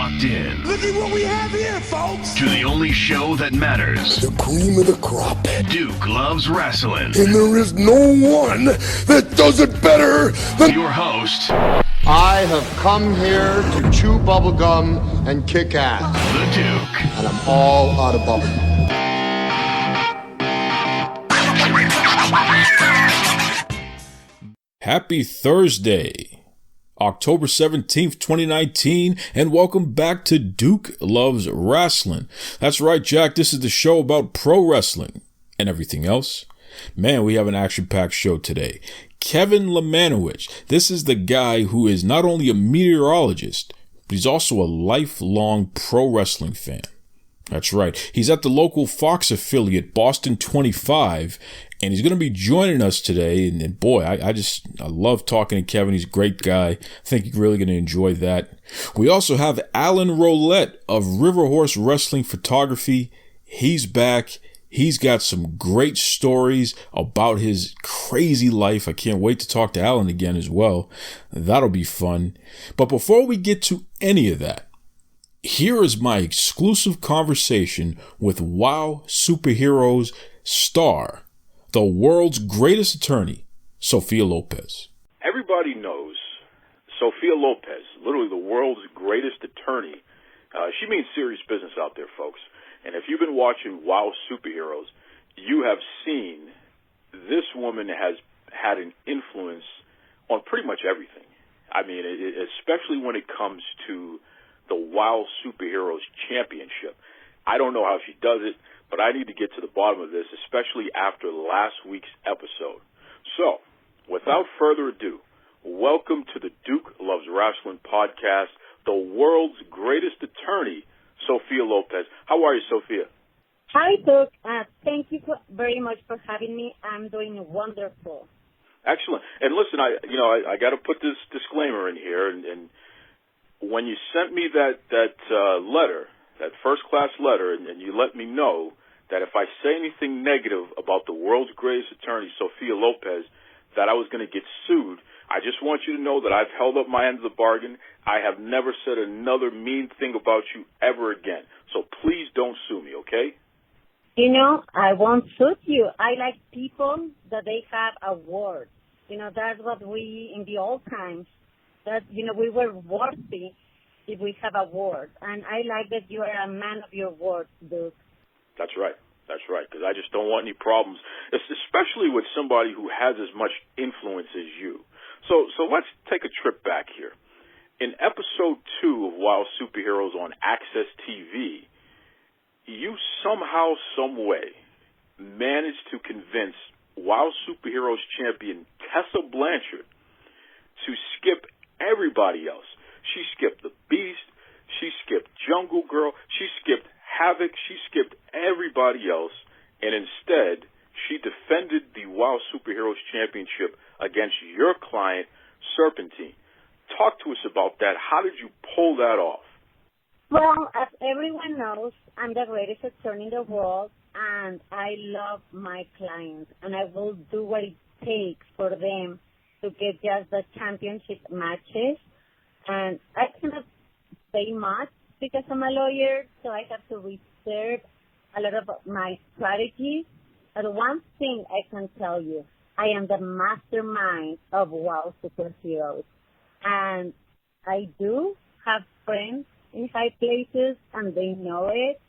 locked in. Look at what we have here, folks. To the only show that matters. The cream of the crop. Duke loves wrestling. And there is no one that does it better than your host. I have come here to chew bubblegum and kick ass. The Duke. And I'm all out of bubblegum. Happy Thursday, October 17th, 2019, and welcome back to Duke Loves Rasslin. That's right, Jack, this is the show about pro wrestling and everything else. Man, we have an action-packed show today. Kevin Lemanowicz, this is the guy who is not only a meteorologist, but he's also a lifelong pro wrestling fan. That's right, he's at the local Fox affiliate, Boston 25, and he's going to be joining us today. And boy, I love talking to Kevin. He's a great guy. I think you're really going to enjoy that. We also have Alan Rolette of RiverHorse Wrestling Photography. He's back. He's got some great stories about his crazy life. I can't wait to talk to Alan again as well. That'll be fun. But before we get to any of that, here is my exclusive conversation with WoW Superheroes star, the world's greatest attorney, Sophia Lopez. Everybody knows Sophia Lopez, literally the world's greatest attorney. She means serious business out there, folks. And if you've been watching WoW Superheroes, you have seen this woman has had an influence on pretty much everything. I mean, especially when it comes to the WoW Superheroes Championship. I don't know how she does it, but I need to get to the bottom of this, especially after last week's episode. So, without further ado, welcome to the Duke Loves Wrestling podcast, the world's greatest attorney, Sophia Lopez. How are you, Sophia? Hi, Duke. Thank you very much for having me. I'm doing wonderful. Excellent. And listen, I got to put this disclaimer in here, and when you sent me that letter, that first-class letter, and you let me know that if I say anything negative about the world's greatest attorney, Sophia Lopez, that I was going to get sued, I just want you to know that I've held up my end of the bargain. I have never said another mean thing about you ever again. So please don't sue me, okay? You know, I won't sue you. I like people that they have awards. You know, that's what we, in the old times, that, you know, we were worthy if we have awards. And I like that you are a man of your word, Duke. That's right. That's right, because I just don't want any problems, especially with somebody who has as much influence as you. So let's take a trip back here. In episode 2 of WoW Superheroes on AXSTV, you somehow, some way, managed to convince WoW Superheroes champion Tessa Blanchard to skip everybody else. She skipped the Beast. She skipped Jungle Girl. She skipped Havoc. She skipped everybody else. And instead, she defended the WoW Superheroes Championship against your client, Serpentine. Talk to us about that. How did you pull that off? Well, as everyone knows, I'm the greatest attorney in the world, and I love my clients, and I will do what it takes for them to get just the championship matches. And I cannot say much because I'm a lawyer, so I have to reserve a lot of my strategies. But one thing I can tell you, I am the mastermind of WoW Superheroes. And I do have friends in high places, and they know it.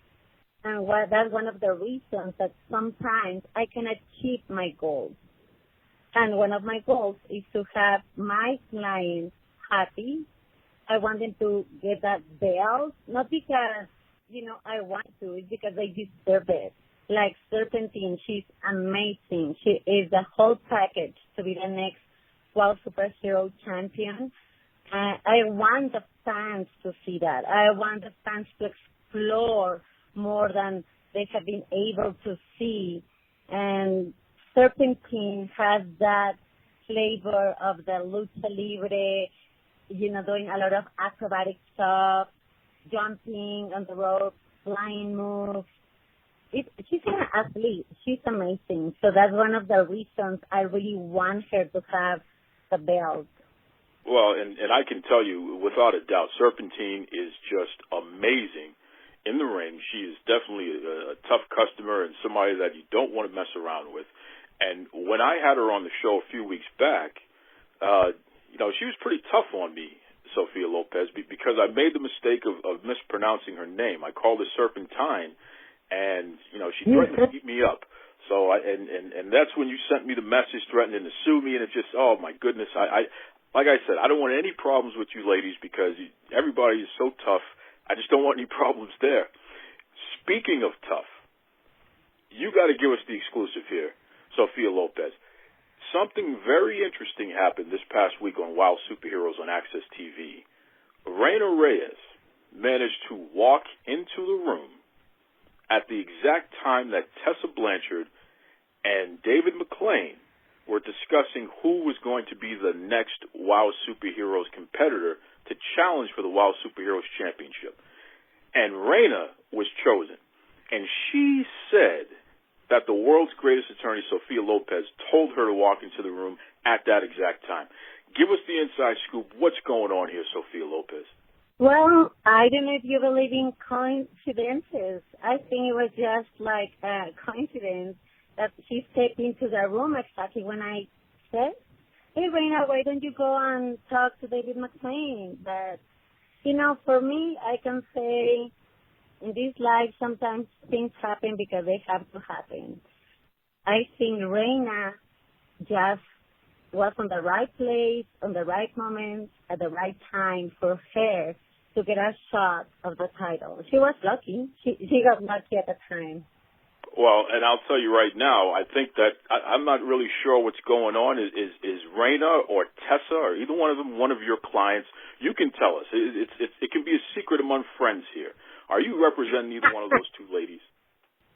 And that's one of the reasons that sometimes I can achieve my goals. And one of my goals is to have my clients happy. I want them to get that belt, not because, you know, I want to, it's because they deserve it. Like Serpentine, she's amazing. She is the whole package to be the next WoW Superhero champion. I want the fans to see that. I want the fans to explore more than they have been able to see. And Serpentine has that flavor of the lucha libre, you know, doing a lot of acrobatic stuff, jumping on the rope, flying moves. She's an athlete. She's amazing. So that's one of the reasons I really want her to have the belt. Well, and I can tell you, without a doubt, Serpentine is just amazing in the ring. She is definitely a tough customer and somebody that you don't want to mess around with. And when I had her on the show a few weeks back, she was pretty tough on me, Sophia Lopez, because I made the mistake of mispronouncing her name. I called her Serpentine, and, she threatened to beat me up. So, and that's when you sent me the message threatening to sue me, and it just, oh, my goodness, like I said, I don't want any problems with you ladies because everybody is so tough. I just don't want any problems there. Speaking of tough, you got to give us the exclusive here, Sophia Lopez. Something very interesting happened this past week on Wild Superheroes on AXSTV. Raina Reyes managed to walk into the room at the exact time that Tessa Blanchard and David McClain were discussing who was going to be the next WoW Superheroes competitor to challenge for the WoW Superheroes Championship. And Raina was chosen. And she said that the world's greatest attorney, Sophia Lopez, told her to walk into the room at that exact time. Give us the inside scoop. What's going on here, Sophia Lopez? Well, I don't know if you believe in coincidences. I think it was just like a coincidence that she stepped into the room exactly when I said, hey, Raina, why don't you go and talk to David McClain? But, for me, I can say in this life sometimes things happen because they have to happen. I think Raina just was on the right place, on the right moment, at the right time for her to get a shot of the title. She was lucky. She got lucky at the time. Well, and I'll tell you right now, I think that I'm not really sure what's going on. Is Raina or Tessa or either one of them one of your clients? You can tell us. It can be a secret among friends here. Are you representing either one of those two ladies?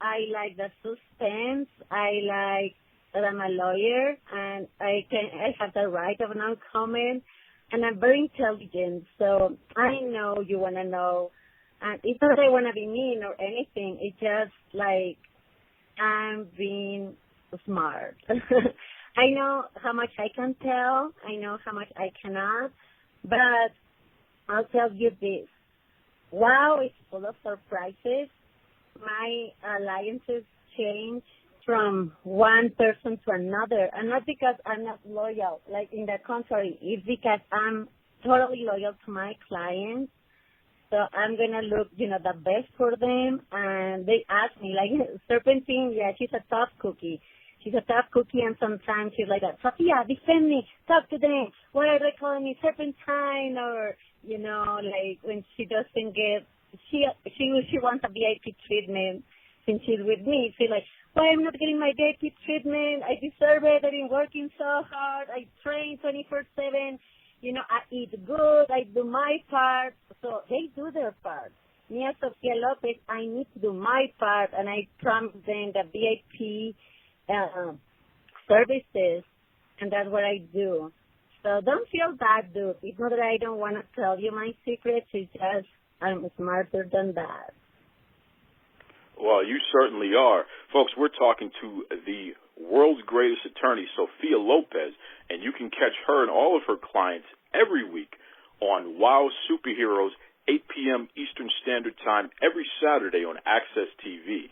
I like the suspense. I like that I'm a lawyer and I have the right of non-comment, and I'm very intelligent. So I know you want to know. And it's not that I want to be mean or anything. It's just like I'm being smart. I know how much I can tell. I know how much I cannot. But I'll tell you this. WoW is full of surprises. My alliances change from one person to another. And not because I'm not loyal. Like, in the contrary, it's because I'm totally loyal to my clients. So I'm going to look, the best for them. And they ask me, like, Serpentine, yeah, she's a tough cookie. She's a tough cookie, and sometimes she's like, Sophia, defend me, talk to them. Why are they calling me Serpentine? Or, like when she doesn't get, she wants a VIP treatment since she's with me. She's like, why I'm not getting my VIP treatment? I deserve it. I've been working so hard. I train 24/7. I eat good, I do my part, so they do their part. Me as Sophia Lopez, I need to do my part, and I promise them the VIP services, and that's what I do. So don't feel bad, dude. It's not that I don't want to tell you my secrets, it's just I'm smarter than that. Well, you certainly are. Folks, we're talking to the world's greatest attorney, Sophia Lopez, and you can catch her and all of her clients every week on WoW Superheroes, 8 p.m. Eastern Standard Time, every Saturday on AXSTV.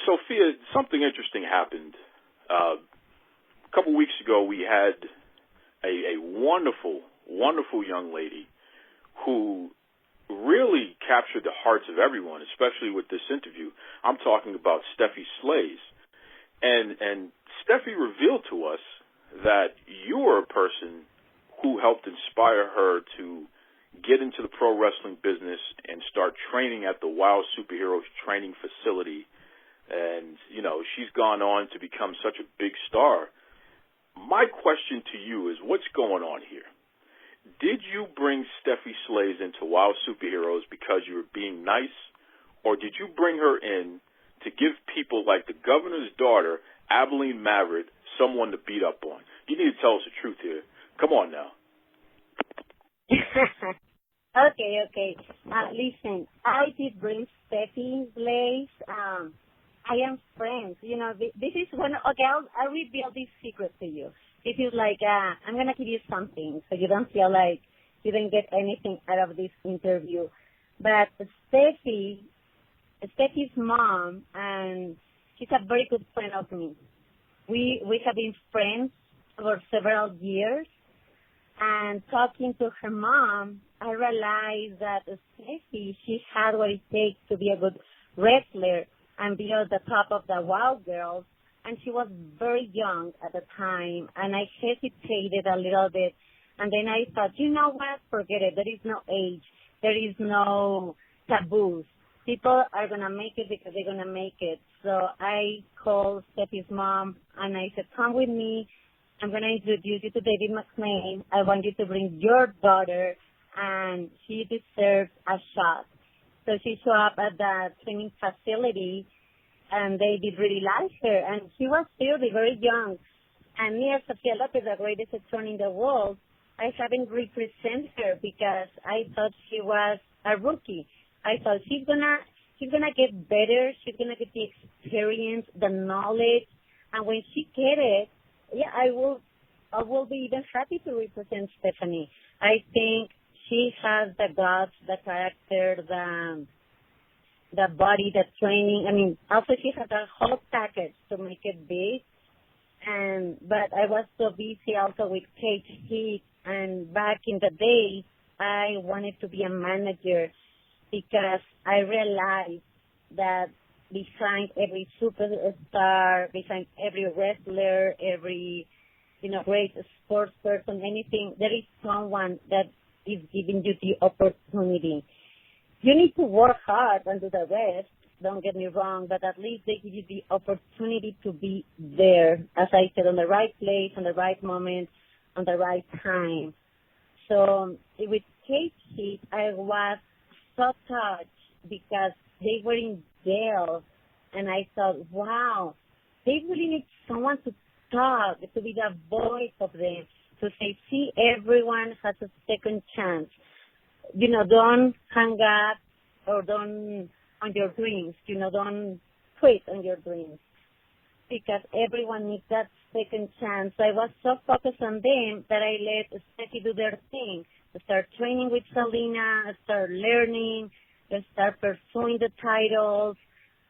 Sophia, something interesting happened. A couple weeks ago, we had a wonderful, wonderful young lady who really captured the hearts of everyone, especially with this interview. I'm talking about Stephy Slays. And Steffi revealed to us that you were a person who helped inspire her to get into the pro wrestling business and start training at the WoW Superheroes training facility. And, she's gone on to become such a big star. My question to you is, what's going on here? Did you bring Stephy Slays into WoW Superheroes because you were being nice, or did you bring her in to give people like the governor's daughter, Abilene Maverick, someone to beat up on? You need to tell us the truth here. Come on now. Okay. Listen, I did bring Stephy Slays. I am friends. This is when, okay, I'll reveal this secret to you. It is like, I'm going to give you something so you don't feel like you didn't get anything out of this interview. But Stephy's mom, and she's a very good friend of me. We have been friends for several years. And talking to her mom, I realized that Stephy, she had what it takes to be a good wrestler and be at the top of the Wild Girls. And she was very young at the time, and I hesitated a little bit. And then I thought, you know what? Forget it. There is no age. There is no taboos. People are going to make it because they're going to make it. So I called Stephy's mom, and I said, come with me. I'm going to introduce you to David McLean. I want you to bring your daughter, and she deserves a shot. So she showed up at the training facility, and they did really like her. And she was still very young. And me as Sophia Lopez, the greatest attorney in the world, I haven't represented her because I thought she was a rookie. I thought she's gonna get better. She's gonna get the experience, the knowledge, and when she get it, yeah, I will be even happy to represent Stephanie. I think she has the guts, the character, the body, the training. I mean, also she has a whole package to make it big. But I was so busy also with Cage Heat, and back in the day, I wanted to be a manager because I realized that behind every superstar, behind every wrestler, every, great sports person, anything, there is someone that is giving you the opportunity. You need to work hard and do the rest, don't get me wrong, but at least they give you the opportunity to be there, as I said, on the right place, on the right moment, on the right time. So with Cage Heat, I was so touched because they were in jail, and I thought, wow, they really need someone to talk, to be the voice of them, to say, see, everyone has a second chance. Don't hang up or don't on your dreams. Don't quit on your dreams because everyone needs that second chance. So I was so focused on them that I let Steffi do their thing. Start training with Selena, start learning, start pursuing the titles.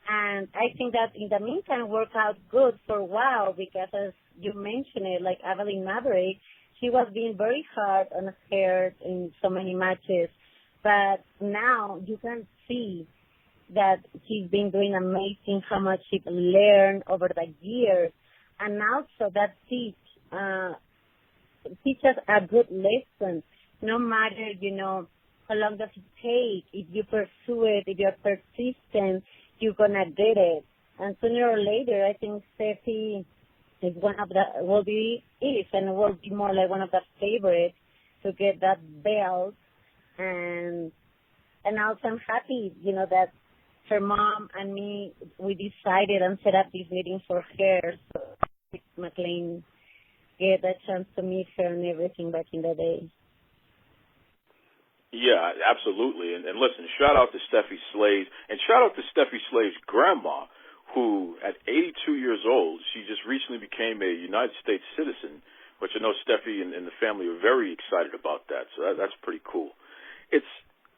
And I think that in the meantime worked out good for a while because as you mentioned it, like Evelyn Maverick, she was being very hard on her in so many matches. But now you can see that she's been doing amazing, how much she's learned over the years. And also that teaches a good lesson. No matter, how long does it take, if you pursue it, if you're persistent, you're going to get it. And sooner or later, I think Steffi is will be more like one of the favorites to get that belt. And also I'm happy, that her mom and me, we decided and set up this meeting for her so McLean get a chance to meet her and everything back in the day. Yeah, absolutely. And listen, shout out to Stephy Slays, and shout out to Stephy Slays' grandma, who at 82 years old, she just recently became a United States citizen, which I know Steffi and the family are very excited about that. So that's pretty cool. It's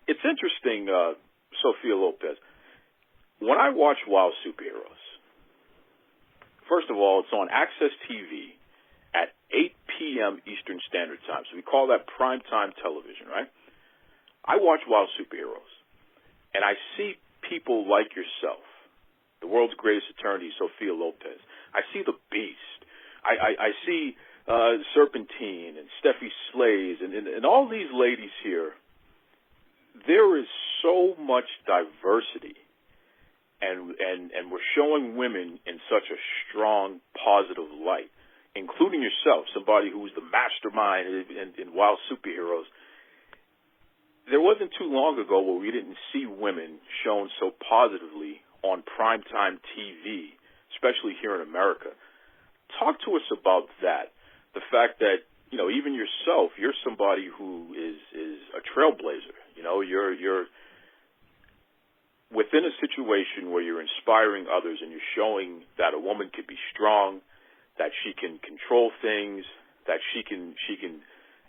interesting, Sophia Lopez. When I watch Wild Superheroes, first of all, it's on AXSTV at 8 p.m. Eastern Standard Time. So we call that primetime television, right? I watch Wild Superheroes, and I see people like yourself, the world's greatest attorney, Sophia Lopez. I see the Beast. I see Serpentine and Stephy Slays and all these ladies here. There is so much diversity, and we're showing women in such a strong, positive light, including yourself, somebody who's the mastermind in Wild Superheroes. There wasn't too long ago where we didn't see women shown so positively on primetime TV, especially here in America. Talk to us about that. The fact that, even yourself, you're somebody who is a trailblazer. You're within a situation where you're inspiring others and you're showing that a woman can be strong, that she can control things, that she can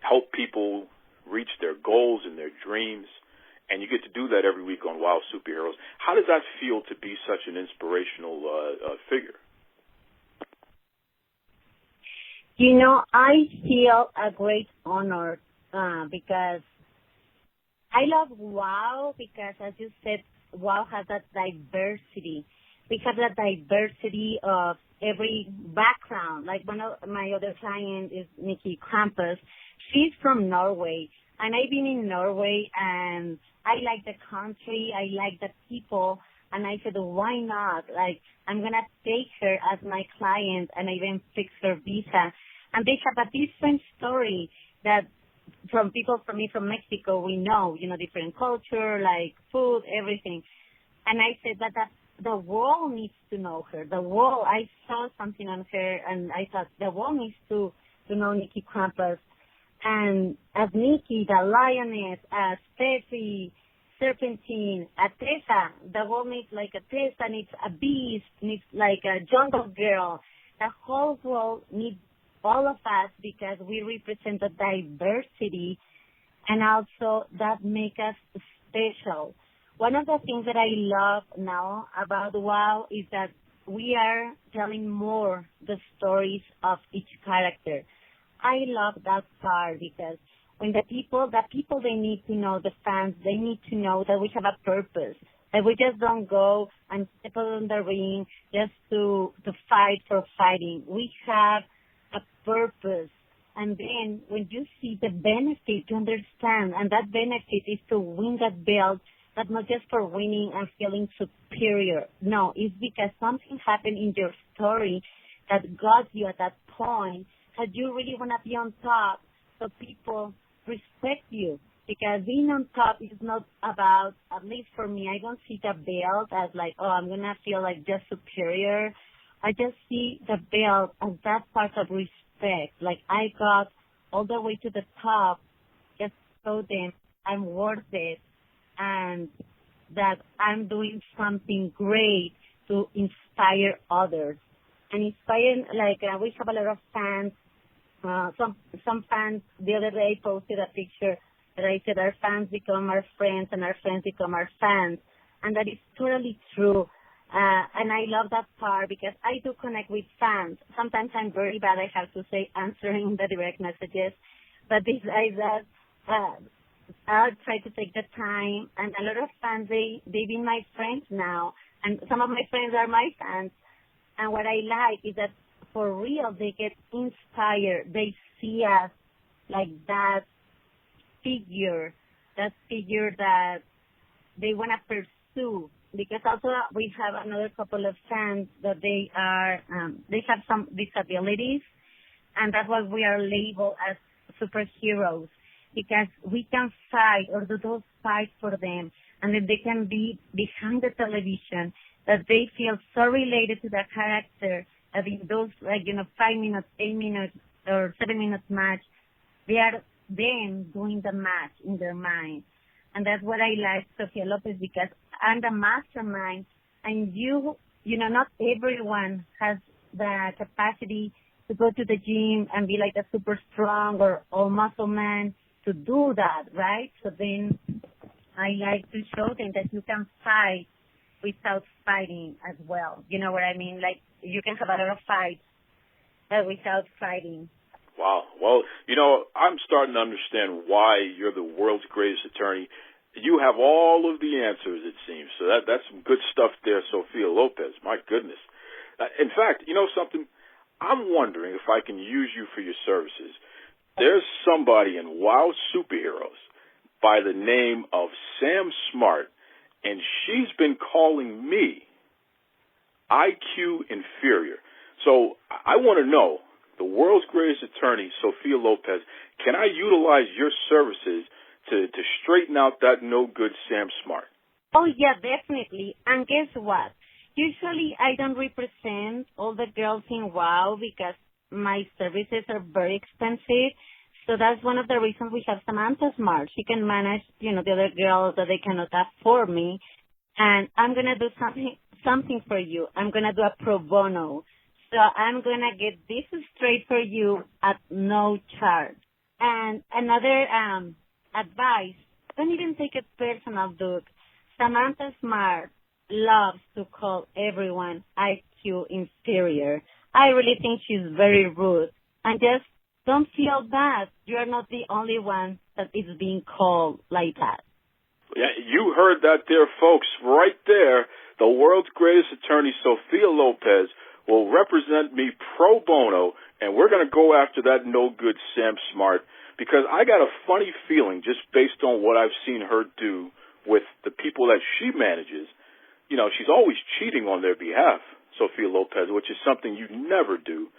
help people reach their goals and their dreams. And you get to do that every week on Wild Superheroes. How does that feel to be such an inspirational figure? You know, I feel a great honor because I love WOW because, as you said, WOW has that diversity. We have that diversity of every background. Like one of my other clients is Nikki Krampus. She's from Norway, and I've been in Norway, and I like the country, I like the people, and I said, why not? Like, I'm going to take her as my client and even fix her visa. And they have a different story that from people from Mexico, we know, different culture, like food, everything. And I said that the world needs to know her. The world, I saw something on her, and I thought the world needs to know Nikki Krampus. And as Nikki, the lioness, as Steffi, Serpentine, a Tessa, the world needs like a Tessa, needs a beast, needs like a jungle girl. The whole world needs all of us because we represent the diversity, and also that makes us special. One of the things that I love now about WOW is that we are telling more the stories of each character. I love that part because when the people, they need to know, the fans, they need to know that we have a purpose, that we just don't go and step on the ring just to fight for fighting. We have a purpose. And then when you see the benefit, you understand, and that benefit is to win that belt, but not just for winning and feeling superior. No, it's because something happened in your story that got you at that point that you really want to be on top so people respect you. Because being on top is not about, at least for me, I don't see the belt as like, oh, I'm going to feel like just superior. I just see the belt as that part of respect. Like I got all the way to the top just so them I'm worth it and that I'm doing something great to inspire others. And inspire, like we have a lot of fans. Some fans the other day posted a picture that I said our fans become our friends and our friends become our fans. And that is totally true. And I love that part because I do connect with fans. Sometimes I'm very bad, I have to say, answering the direct messages. But besides that, I'll try to take the time. And a lot of fans, they've been my friends now. And some of my friends are my fans. And what I like is that for real, they get inspired. They see us like that figure that they want to pursue. Because also we have another couple of fans that they have some disabilities, and that's why we are labeled as superheroes, because we can fight or do those fights for them, and then they can be behind the television, that they feel so related to the character that in those 5 minutes, 8 minutes, or 7 minutes match, they are them doing the match in their mind. And that's what I like, Sophia Lopez, because I'm the mastermind, and not everyone has the capacity to go to the gym and be like a super strong or muscle man to do that, right? So then I like to show them that you can fight without fighting as well. You know what I mean? Like, you can have a lot of fights without fighting. Wow. Well, I'm starting to understand why you're the world's greatest attorney. You have all of the answers, it seems. So that's some good stuff there, Sophia Lopez. My goodness. In fact, you know something? I'm wondering if I can use you for your services. There's somebody in Wild Superheroes by the name of Sam Smart, and she's been calling me IQ inferior. So I want to know, the world's greatest attorney, Sophia Lopez, can I utilize your services to straighten out that no-good Sam Smart? Oh, yeah, definitely. And guess what? Usually I don't represent all the girls in WOW because my services are very expensive. So that's one of the reasons we have Samantha Smart. She can manage, the other girls that they cannot afford me. And I'm going to do something for you. I'm going to do a pro bono. So I'm going to get this straight for you at no charge. And another advice, don't even take it personal, Duke. Samantha Smart loves to call everyone IQ inferior. I really think she's very rude. And just don't feel bad. You're not the only one that is being called like that. Yeah, you heard that there, folks. Right there, the world's greatest attorney, Sophia Lopez, will represent me pro bono, and we're going to go after that no-good Sam Smart, because I got a funny feeling, just based on what I've seen her do with the people that she manages. You know, she's always cheating on their behalf, Sophia Lopez, which is something you never do.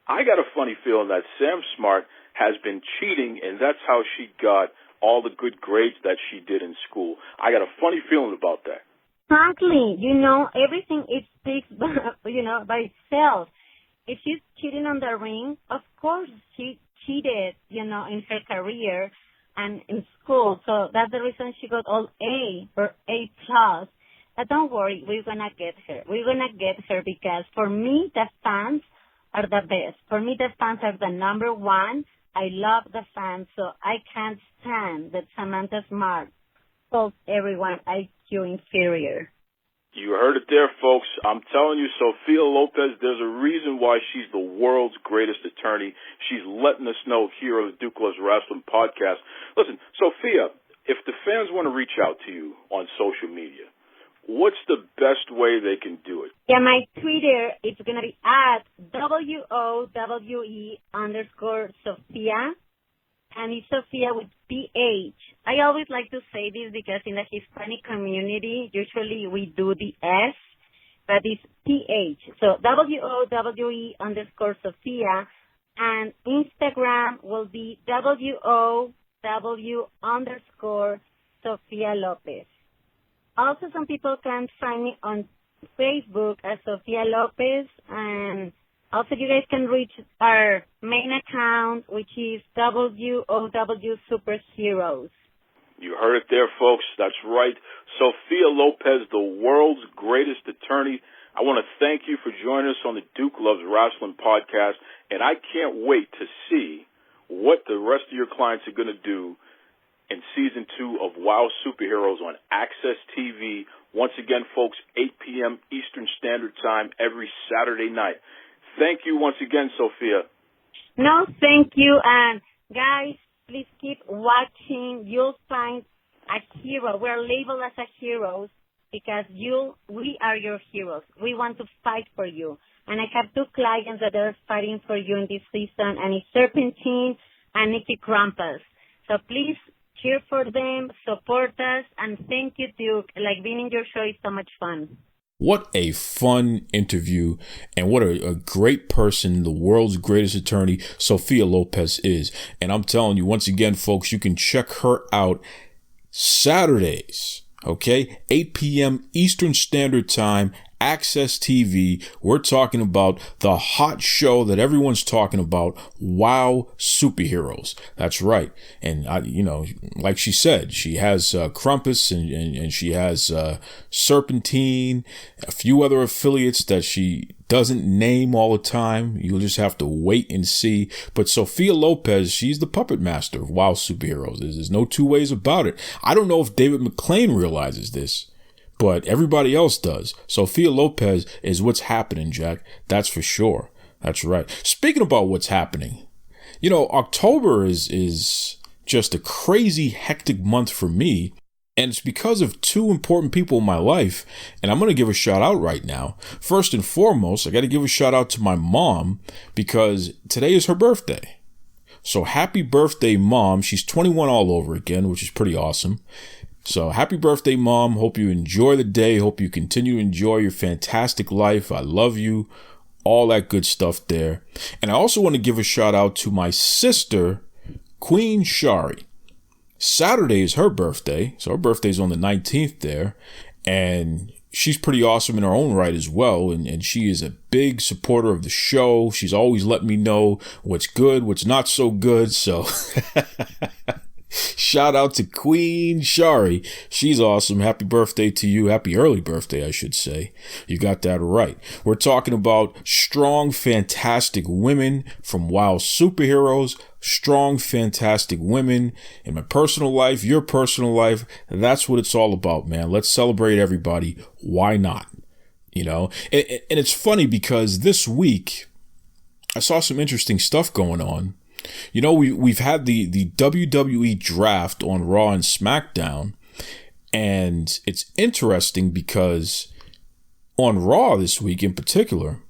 I got a funny feeling that Sam Smart has been cheating, and that's how she got all the good grades that she did in school. I got a funny feeling about that. Exactly. Everything it speaks by itself. If she's cheating on the ring, of course she cheated, in her career and in school. So that's the reason she got all A or A plus. But don't worry, we're going to get her. We're going to get her because for me, the fans are the best. For me, the fans are the number one. I love the fans, so I can't stand that Samantha Smart calls everyone IQ inferior. You heard it there, folks. I'm telling you, Sophia Lopez, there's a reason why she's the world's greatest attorney. She's letting us know here on the Duke Loves Rasslin podcast. Listen, Sophia, if the fans want to reach out to you on social media, what's the best way they can do it? Yeah, my Twitter, it's going to be at WOWE_Sophia. And it's Sophia with PH. I always like to say this because in the Hispanic community, usually we do the S, but it's PH. So WOWE_Sophia. And Instagram will be WOW_Sophia Lopez. Also, some people can find me on Facebook as Sophia Lopez, and also you guys can reach our main account, which is WOW Superheroes. You heard it there, folks. That's right. Sophia Lopez, the world's greatest attorney. I want to thank you for joining us on the Duke Loves Rasslin podcast, and I can't wait to see what the rest of your clients are going to do in Season 2 of WOW Superheroes on AXSTV. Once again, folks, 8 p.m. Eastern Standard Time every Saturday night. Thank you once again, Sophia. No, thank you. And guys, please keep watching. You'll find a hero. We're labeled as a heroes because we are your heroes. We want to fight for you. And I have 2 clients that are fighting for you in this season, and it's Serpentine and Nikki Krampus. So please cheer for them, support us, and thank you, Duke. Like, being in your show is so much fun. What a fun interview, and what a great person the world's greatest attorney, Sophia Lopez, is. And I'm telling you, once again, folks, you can check her out Saturdays, okay? 8 p.m. Eastern Standard Time, AXSTV. We're talking about the hot show that everyone's talking about, WOW Superheroes. That's right. And, like she said, she has Krampus and she has Serpentine, a few other affiliates that she doesn't name all the time. You'll just have to wait and see. But Sophia Lopez, she's the puppet master of WOW Superheroes. There's no two ways about it. I don't know if David McClain realizes this, but everybody else does. Sophia Lopez is what's happening, Jack. That's for sure. That's right. Speaking about what's happening, October is just a crazy, hectic month for me. And it's because of 2 important people in my life. And I'm going to give a shout out right now. First and foremost, I got to give a shout out to my mom because today is her birthday. So happy birthday, Mom. She's 21 all over again, which is pretty awesome. So happy birthday, Mom. Hope you enjoy the day. Hope you continue to enjoy your fantastic life. I love you. All that good stuff there. And I also want to give a shout out to my sister, Queen Shari. Saturday is her birthday. So her birthday's on the 19th there. And she's pretty awesome in her own right as well. And she is a big supporter of the show. She's always let me know what's good, what's not so good. So Shout out to Queen Shari. She's awesome. Happy birthday to you. Happy early birthday, I should say. You got that right. We're talking about strong, fantastic women from WoW superheroes. Strong, fantastic women in my personal life, your personal life. That's what it's all about, man. Let's celebrate everybody. Why not? You know, and it's funny because this week I saw some interesting stuff going on. You know, we've had the WWE draft on Raw and SmackDown, and it's interesting because on Raw this week in particular,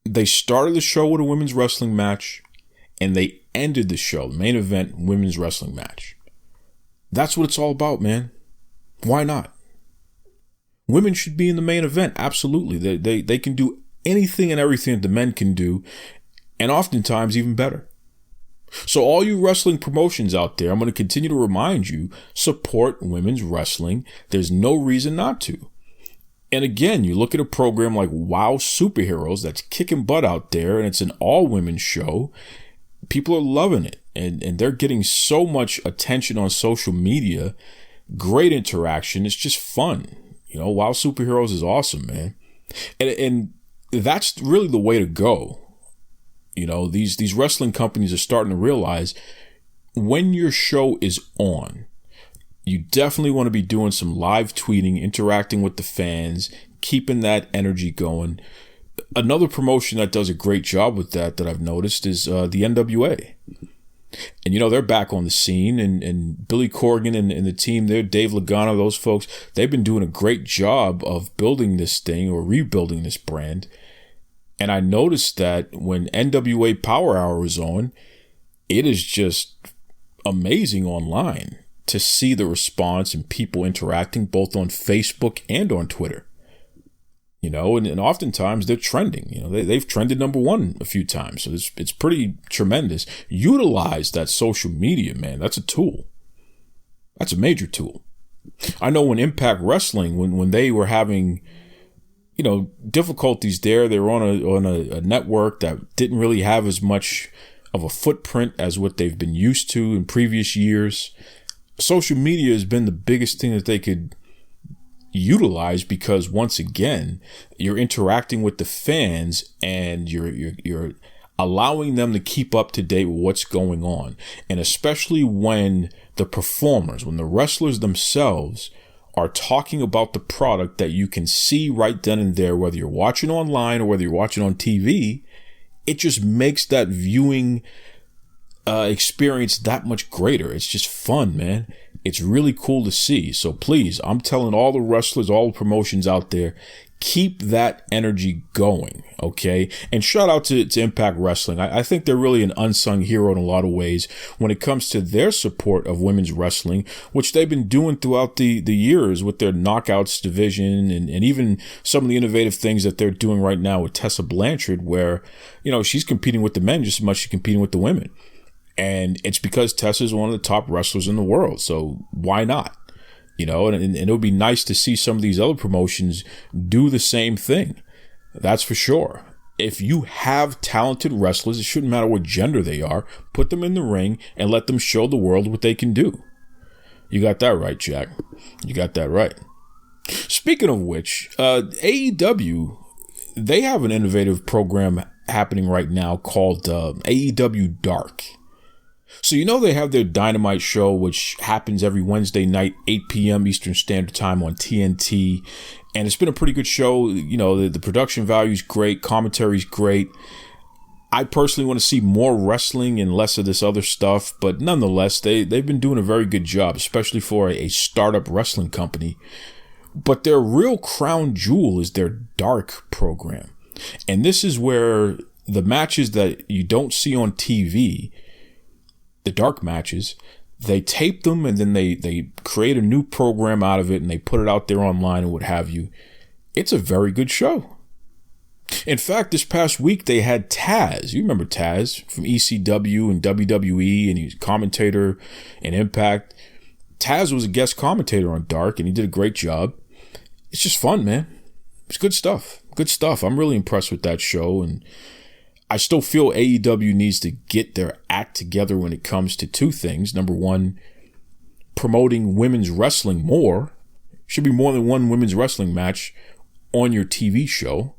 they started the show with a women's wrestling match, and they ended the show, the main event, women's wrestling match. That's what it's all about, man. Why not? Women should be in the main event, absolutely. They can do anything and everything that the men can do, and oftentimes even better. So all you wrestling promotions out there, I'm going to continue to remind you, support women's wrestling. There's no reason not to. And again, you look at a program like WoW Superheroes that's kicking butt out there, and it's an all-women show. People are loving it, and they're getting so much attention on social media. Great interaction. It's just fun. You know, WoW Superheroes is awesome, man. And that's really the way to go. You know, these wrestling companies are starting to realize when your show is on, you definitely want to be doing some live tweeting, interacting with the fans, keeping that energy going. Another promotion that does a great job with that I've noticed is the NWA. And, you know, they're back on the scene, and Billy Corgan and the team there, Dave Lagana, those folks, they've been doing a great job of building this thing or rebuilding this brand. And I noticed that when NWA Power Hour is on, it is just amazing online to see the response and people interacting both on Facebook and on Twitter. You know, and oftentimes they're trending. You know, they've trended #1 a few times. So it's pretty tremendous. Utilize that social media, man. That's a tool. That's a major tool. I know when Impact Wrestling, when they were having, you know, difficulties there, they were on a network that didn't really have as much of a footprint as what they've been used to in previous years. Social media has been the biggest thing that they could utilize, because once again, you're interacting with the fans and you're allowing them to keep up to date with what's going on. And especially when the performers, when the wrestlers themselves are talking about the product that you can see right then and there, whether you're watching online or whether you're watching on TV, it just makes that viewing experience that much greater. It's just fun, man. It's really cool to see. So please, I'm telling all the wrestlers, all the promotions out there, keep that energy going, okay? And shout out to Impact Wrestling. I think they're really an unsung hero in a lot of ways when it comes to their support of women's wrestling, which they've been doing throughout the years with their Knockouts division and even some of the innovative things that they're doing right now with Tessa Blanchard, where, you know, she's competing with the men just as much as she's competing with the women. And it's because Tessa's one of the top wrestlers in the world. So why not? You know, and it would be nice to see some of these other promotions do the same thing. That's for sure. If you have talented wrestlers, it shouldn't matter what gender they are, put them in the ring and let them show the world what they can do. You got that right, Jack. You got that right. Speaking of which, AEW, they have an innovative program happening right now called AEW Dark. So, you know, they have their Dynamite show, which happens every Wednesday night, 8 p.m. Eastern Standard Time on TNT. And it's been a pretty good show. You know, the production value is great. Commentary is great. I personally want to see more wrestling and less of this other stuff. But nonetheless, they've been doing a very good job, especially for a startup wrestling company. But their real crown jewel is their Dark program. And this is where the matches that you don't see on TV, the dark matches, they tape them and then they create a new program out of it and they put it out there online and what have you. It's a very good show. In fact, this past week they had Taz. You remember Taz from ECW and WWE, and he was a commentator in Impact. Taz was a guest commentator on Dark and he did a great job. It's just fun, man. It's good stuff. Good stuff. I'm really impressed with that show, and I still feel AEW needs to get their act together when it comes to two things. Number one, promoting women's wrestling more. Should be more than one women's wrestling match on your TV show.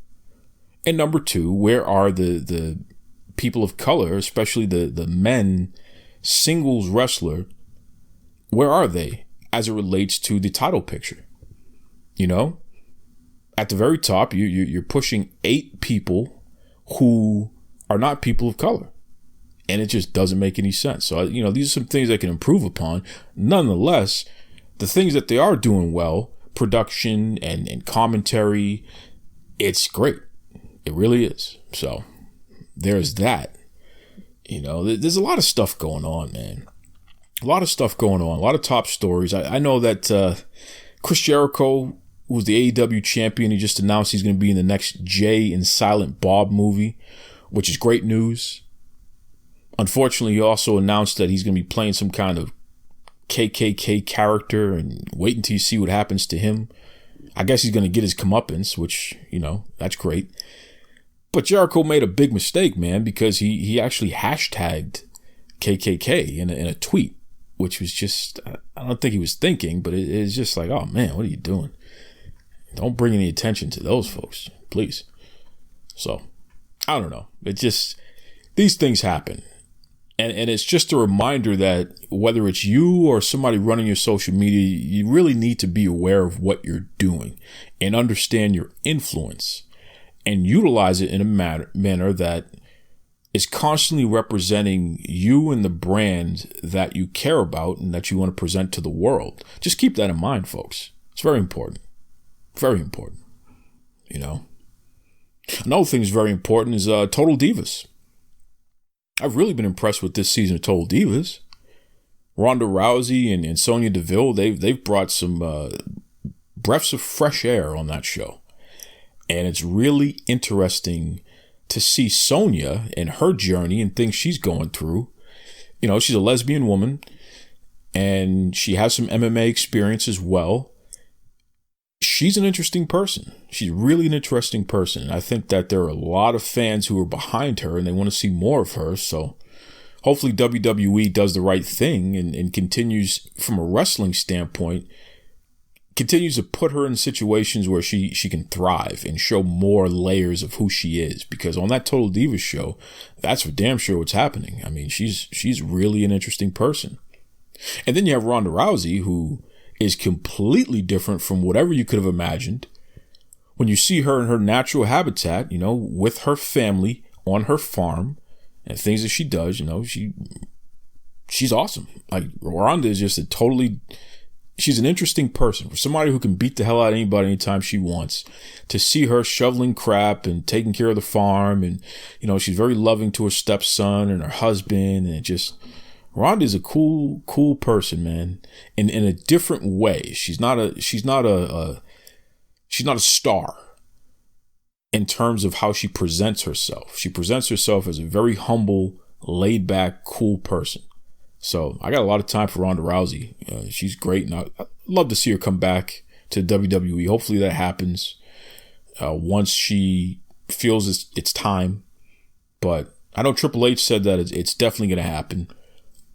And number two, where are the people of color, especially the men singles wrestler, where are they as it relates to the title picture? You know, at the very top, you're pushing 8 people who are not people of color. And it just doesn't make any sense. So, you know, these are some things they can improve upon. Nonetheless, the things that they are doing well, production and commentary, it's great. It really is. So there's that. You know, there's a lot of stuff going on, man. A lot of stuff going on. A lot of top stories. I know that Chris Jericho, who was the AEW champion, he just announced he's going to be in the next Jay and Silent Bob movie, which is great news. Unfortunately, he also announced that he's going to be playing some kind of KKK character, and wait until you see what happens to him. I guess he's going to get his comeuppance, which, you know, that's great. But Jericho made a big mistake, man, because he actually hashtagged KKK in a tweet, which was just, I don't think he was thinking, but it's just like, oh man, what are you doing? Don't bring any attention to those folks, please. So, I don't know. It just, these things happen. And it's just a reminder that whether it's you or somebody running your social media, you really need to be aware of what you're doing and understand your influence and utilize it in a manner that is constantly representing you and the brand that you care about and that you want to present to the world. Just keep that in mind, folks. It's very important. Very important. You know? Another thing that's very important is Total Divas. I've really been impressed with this season of Total Divas. Ronda Rousey and Sonya Deville, they've brought some breaths of fresh air on that show. And it's really interesting to see Sonya and her journey and things she's going through. You know, she's a lesbian woman and she has some MMA experience as well. She's an interesting person. She's really an interesting person. I think that there are a lot of fans who are behind her and they want to see more of her. So hopefully WWE does the right thing and continues, from a wrestling standpoint, continues to put her in situations where she can thrive and show more layers of who she is. Because on that Total Divas show, that's for damn sure what's happening. I mean, she's really an interesting person. And then you have Ronda Rousey, who is completely different from whatever you could have imagined. When you see her in her natural habitat, you know, with her family on her farm and things that she does, you know, she's awesome. Like, Ronda is just she's an interesting person. For somebody who can beat the hell out of anybody anytime she wants, to see her shoveling crap and taking care of the farm, and, you know, she's very loving to her stepson and her husband, and Ronda is a cool person, man. In a different way. She's not a star in terms of how she presents herself. She presents herself as a very humble, laid back, cool person. So I got a lot of time for Ronda Rousey. She's great, and I'd love to see her come back to WWE. Hopefully that happens once she feels it's time. But I know Triple H said that it's definitely going to happen.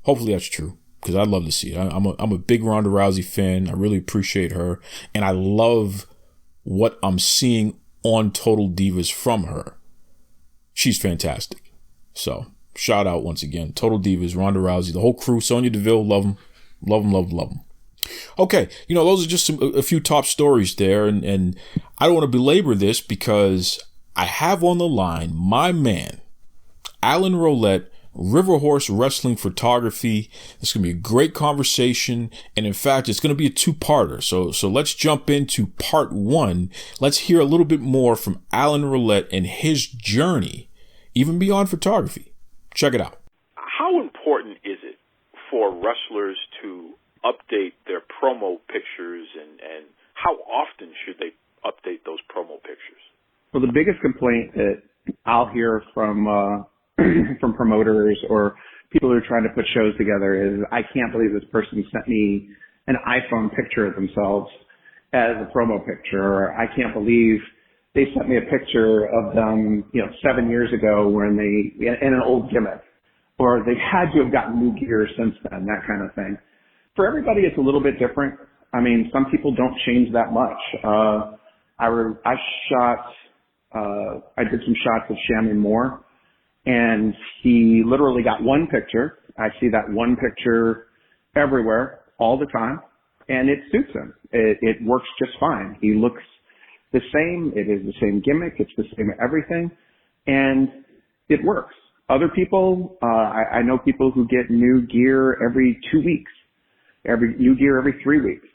Hopefully that's true, because I'd love to see it. I'm a big Ronda Rousey fan. I really appreciate her, and I love what I'm seeing on Total Divas from her. She's fantastic. So shout out once again, Total Divas, Ronda Rousey, the whole crew, Sonya Deville, love them. Love them. Okay, you know, those are just a few top stories there, and I don't want to belabor this because I have on the line my man, Alan Rolette, RiverHorse Wrestling Photography. It's going to be a great conversation, and in fact, it's going to be a two-parter. So let's jump into part one. Let's hear a little bit more from Alan Rolette and his journey, even beyond photography. Check it out. How important is it for wrestlers to update their promo pictures, and how often should they update those promo pictures? Well, the biggest complaint that I'll hear from from promoters or people who are trying to put shows together is, I can't believe this person sent me an iPhone picture of themselves as a promo picture, or I can't believe they sent me a picture of them, 7 years ago when in an old gimmick, or they had to have gotten new gear since then, that kind of thing. For everybody, it's a little bit different. I mean, some people don't change that much. I did some shots of Shammy Moore, and he literally got one picture. I see that one picture everywhere all the time, and it suits him. It works just fine. He looks the same. It is the same gimmick. It's the same everything, and it works. Other people, I know people who get new gear every 2 weeks, new gear every 3 weeks,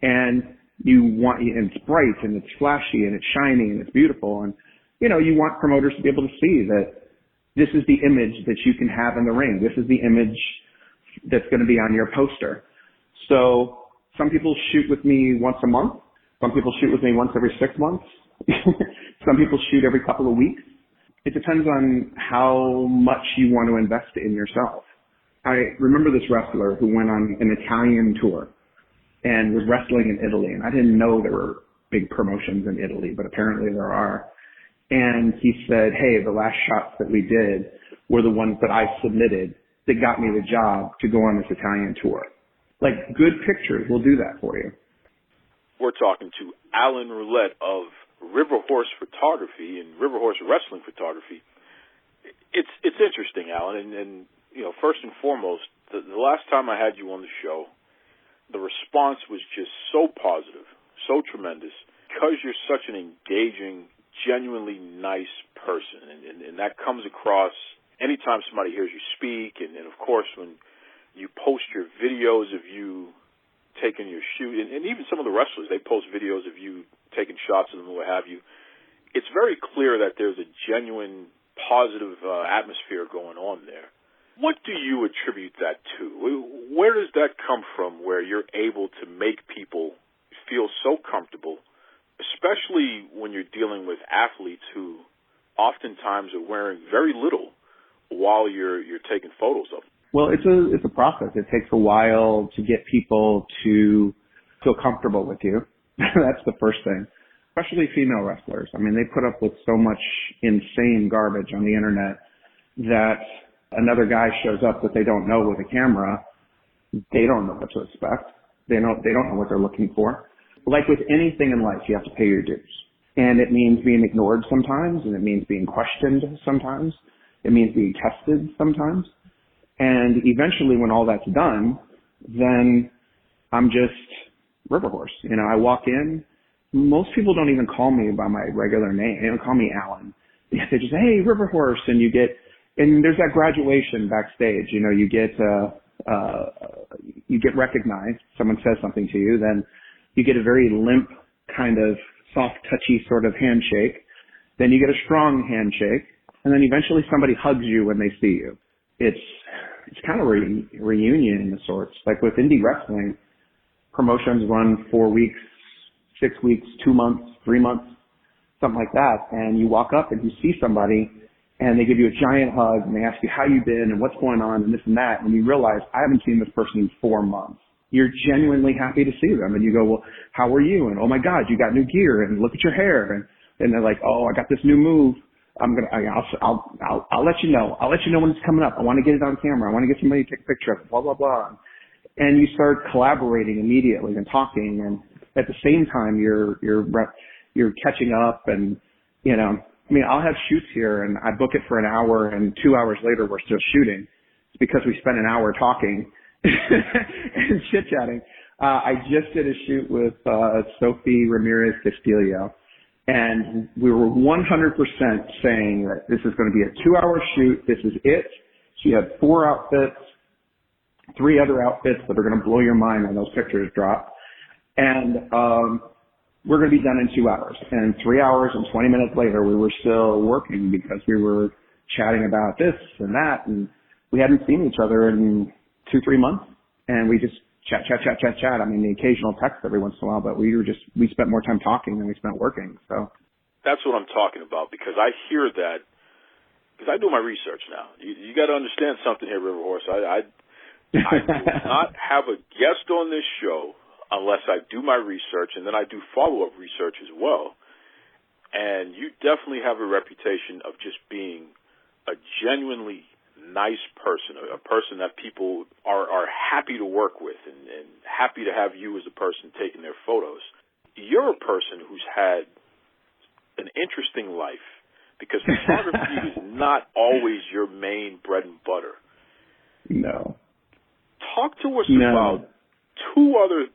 and and it's bright and it's flashy and it's shiny and it's beautiful, and you want promoters to be able to see that this is the image that you can have in the ring. This is the image that's going to be on your poster. So some people shoot with me once a month. Some people shoot with me once every 6 months. Some people shoot every couple of weeks. It depends on how much you want to invest in yourself. I remember this wrestler who went on an Italian tour and was wrestling in Italy. And I didn't know there were big promotions in Italy, but apparently there are. And he said, hey, the last shots that we did were the ones that I submitted that got me the job to go on this Italian tour. Like, good pictures will do that for you. We're talking to Alan Rolette of RiverHorse Photography and RiverHorse Wrestling Photography. It's interesting, Alan, and first and foremost, the last time I had you on the show, the response was just so positive, so tremendous, because you're such an engaging, genuinely nice person, and that comes across anytime somebody hears you speak, and of course when you post your videos of you taking your shoot, and even some of the wrestlers, they post videos of you taking shots of them, what have you. It's very clear that there's a genuine positive atmosphere going on there. What do you attribute that to? Where does that come from, where you're able to make people feel so comfortable, especially when you're dealing with athletes who oftentimes are wearing very little while you're taking photos of them? Well, it's a process. It takes a while to get people to feel comfortable with you. That's the first thing. Especially female wrestlers. I mean, they put up with so much insane garbage on the internet that another guy shows up that they don't know with a camera. They don't know what to expect. They don't know what they're looking for. Like with anything in life, you have to pay your dues. And it means being ignored sometimes, and it means being questioned sometimes. It means being tested sometimes. And eventually when all that's done, then I'm just RiverHorse. I walk in. Most people don't even call me by my regular name. They don't call me Alan. They just say, hey, RiverHorse. And there's that graduation backstage. You get recognized. Someone says something to you. Then you get a very limp, kind of soft, touchy sort of handshake. Then you get a strong handshake. And then eventually somebody hugs you when they see you. It's kind of a reunion of sorts. Like with indie wrestling, promotions run 4 weeks, 6 weeks, 2 months, 3 months, something like that. And you walk up and you see somebody and they give you a giant hug and they ask you how you've been and what's going on and this and that. And you realize, I haven't seen this person in 4 months. You're genuinely happy to see them. And you go, well, how are you? And oh my God, you got new gear and look at your hair. And they're like, oh, I got this new move. I'll let you know. I'll let you know when it's coming up. I want to get it on camera. I want to get somebody to take a picture of it, blah, blah, blah. And you start collaborating immediately and talking. And at the same time, you're catching up and, I'll have shoots here and I book it for an hour and 2 hours later we're still shooting. It's because we spent an hour talking and chit-chatting. I just did a shoot with Sophie Ramirez Castillo. And we were 100% saying that this is going to be a 2-hour shoot. This is it. She had 4 outfits, 3 other outfits that are going to blow your mind when those pictures drop. And we're going to be done in 2 hours. And 3 hours and 20 minutes later, we were still working because we were chatting about this and that. And we hadn't seen each other in 2-3 months. And we just chat. I mean, the occasional text every once in a while, but we spent more time talking than we spent working. So that's what I'm talking about, because I hear that, because I do my research now. You got to understand something here, RiverHorse. I do not have a guest on this show unless I do my research, and then I do follow-up research as well. And you definitely have a reputation of just being a genuinely nice person, a person that people are happy to work with and happy to have you as a person taking their photos. You're a person who's had an interesting life because photography is not always your main bread and butter. No. Talk to us about two other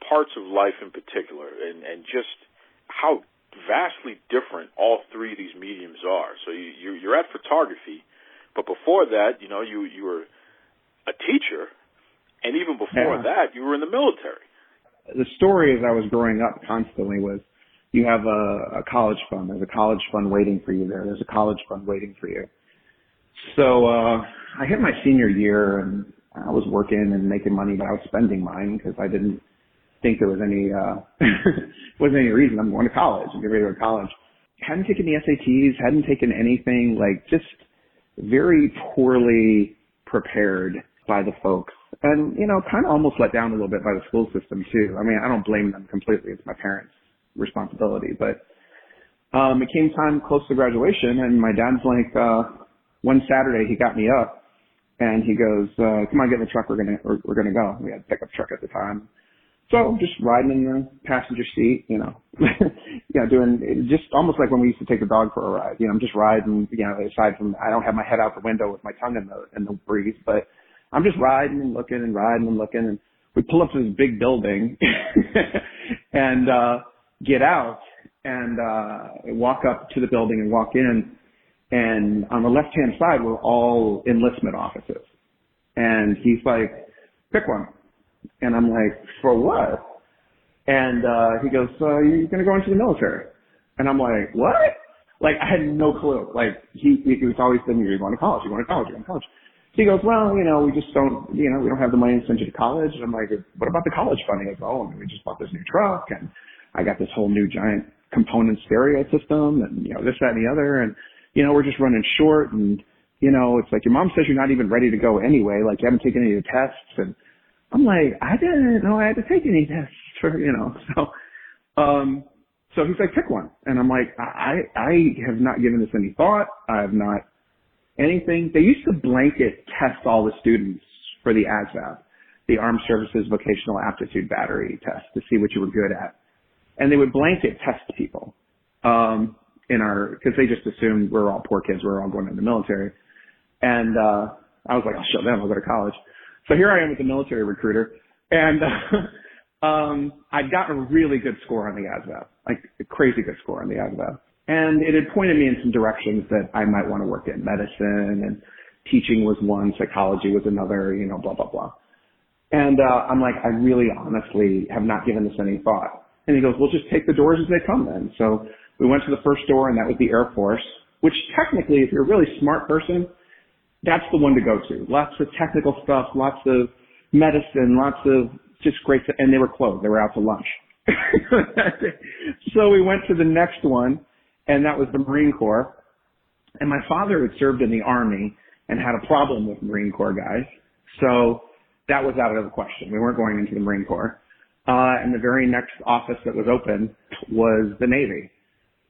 parts of life in particular and just how vastly different all three of these mediums are. So you're at photography, but before that, you were a teacher, and even before that, you were in the military. The story as I was growing up constantly was, you have a college fund. There's a college fund waiting for you there. There's a college fund waiting for you. So I hit my senior year, and I was working and making money, but I was spending mine because I didn't think there was any wasn't any reason. I'm going to college. I'm getting ready to go to college. Hadn't taken the SATs, hadn't taken anything, like just very poorly prepared by the folks. And, kind of almost let down a little bit by the school system too. I mean, I don't blame them completely. It's my parents' responsibility. But it came time close to graduation, and my dad's like, one Saturday he got me up and he goes, come on, get in the truck, we're gonna go. We had a pickup truck at the time. So just riding in the passenger seat, doing just almost like when we used to take the dog for a ride. I'm just riding, aside from I don't have my head out the window with my tongue in the breeze, but I'm just riding and looking and we pull up to this big building and get out and walk up to the building and walk in, and on the left-hand side were all enlistment offices. And he's like, pick one. And I'm like, for what? And he goes, you're going to go into the military. And I'm like, what? Like, I had no clue. Like, he was always saying, you're going to college, you're going to college, you're going to college. He goes, well, we just don't, we don't have the money to send you to college. And I'm like, what about the college funding? He goes, oh, we just bought this new truck, and I got this whole new giant component stereo system, and, this, that, and the other. And, we're just running short. And, it's like, your mom says you're not even ready to go anyway. Like, you haven't taken any of the tests. And I'm like, I didn't know I had to take any tests for, So he's like, pick one. And I'm like, I have not given this any thought. I have not anything. They used to blanket test all the students for the AXSTV, the Armed Services Vocational Aptitude Battery test, to see what you were good at. And they would blanket test people, because they just assumed we're all poor kids. We're all going into the military. And, I was like, I'll show them. I'll go to college. So here I am with the military recruiter, and I'd gotten a really good score on the AXSTV, like a crazy good score on the AXSTV. And it had pointed me in some directions that I might want to work in. Medicine and teaching was one, psychology was another, blah, blah, blah. And I'm like, I really honestly have not given this any thought. And he goes, well, just take the doors as they come then. So we went to the first door, and that was the Air Force, which technically, if you're a really smart person, that's the one to go to. Lots of technical stuff, lots of medicine, lots of just great stuff. And they were closed. They were out to lunch. So we went to the next one, and that was the Marine Corps. And my father had served in the Army and had a problem with Marine Corps guys. So that was out of the question. We weren't going into the Marine Corps. And the very next office that was open was the Navy.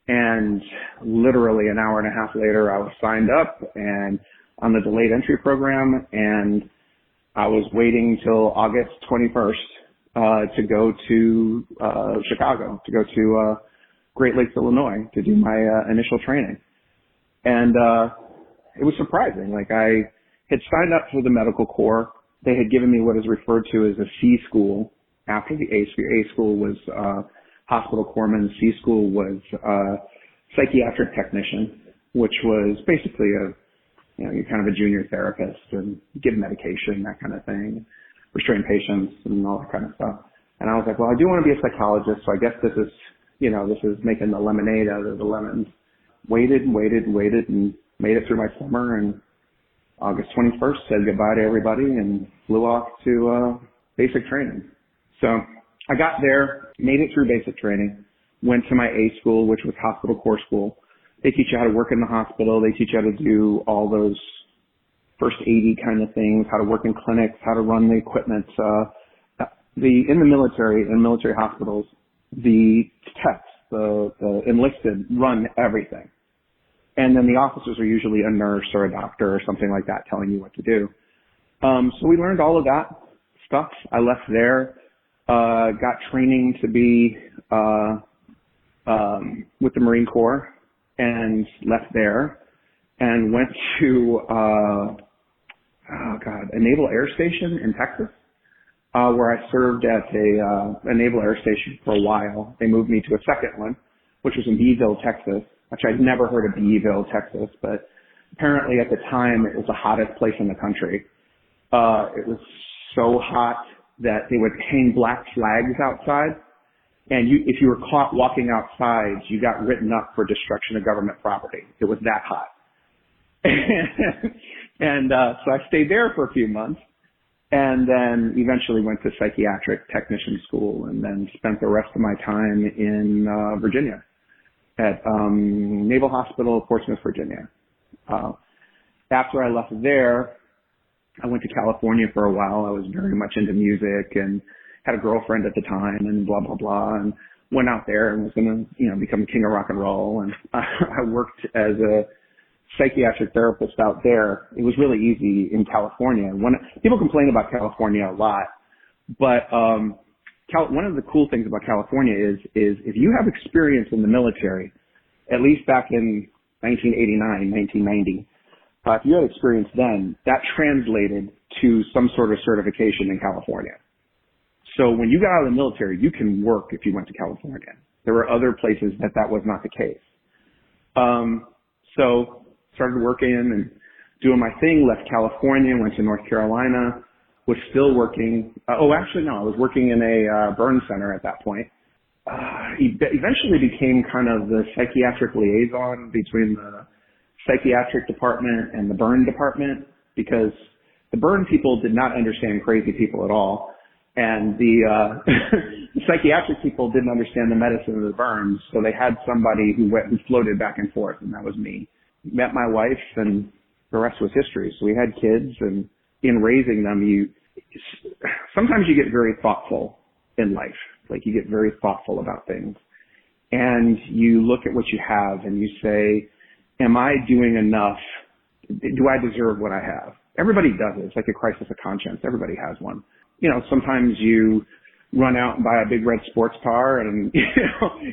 And literally an hour and a half later, I was signed up and on the delayed entry program, and I was waiting till August 21st to go to Chicago, to go to Great Lakes, Illinois, to do my initial training. And it was surprising. Like, I had signed up for the medical corps. They had given me what is referred to as a C school after the A school. A school was hospital corpsman. C school was psychiatric technician, which was basically you're kind of a junior therapist and give medication, that kind of thing, restrain patients and all that kind of stuff. And I was like, well, I do want to be a psychologist, so I guess this is making the lemonade out of the lemons. Waited and made it through my summer, and August 21st said goodbye to everybody and flew off to basic training. So I got there, made it through basic training, went to my A school, which was hospital corps school. They teach you how to work in the hospital. They teach you how to do all those first aid kind of things, how to work in clinics, how to run the equipment. In the military, in military hospitals, the techs, the enlisted run everything. And then the officers are usually a nurse or a doctor or something like that telling you what to do. So we learned all of that stuff. I left there, got training to be with the Marine Corps and left there and went to a naval air station in Texas, where I served at a naval air station for a while. They moved me to a second one, which was in Beeville, Texas, which I'd never heard of Beeville, Texas, but apparently at the time it was the hottest place in the country. It was so hot that they would hang black flags outside, and if you were caught walking outside, you got written up for destruction of government property. It was that hot. And so I stayed there for a few months, and then eventually went to psychiatric technician school, and then spent the rest of my time in Virginia at Naval Hospital, Portsmouth, Virginia. After I left there, I went to California for a while. I was very much into music and had a girlfriend at the time and blah, blah, blah, and went out there and was going to, become king of rock and roll. And I worked as a psychiatric therapist out there. It was really easy in California. People complain about California a lot, but one of the cool things about California is if you have experience in the military, at least back in 1989, 1990, if you had experience then, that translated to some sort of certification in California. So when you got out of the military, you can work if you went to California. There were other places that was not the case. So started working and doing my thing, left California, went to North Carolina, was still working. I was working in a burn center at that point. Eventually became kind of the psychiatric liaison between the psychiatric department and the burn department, because the burn people did not understand crazy people at all. And the psychiatric people didn't understand the medicine of the burns. So they had somebody who floated back and forth, and that was me. Met my wife, and the rest was history. So we had kids, and in raising them, sometimes you get very thoughtful in life. Like, you get very thoughtful about things. And you look at what you have and you say, am I doing enough? Do I deserve what I have? Everybody does it. It's like a crisis of conscience. Everybody has one. Sometimes you run out and buy a big red sports car and,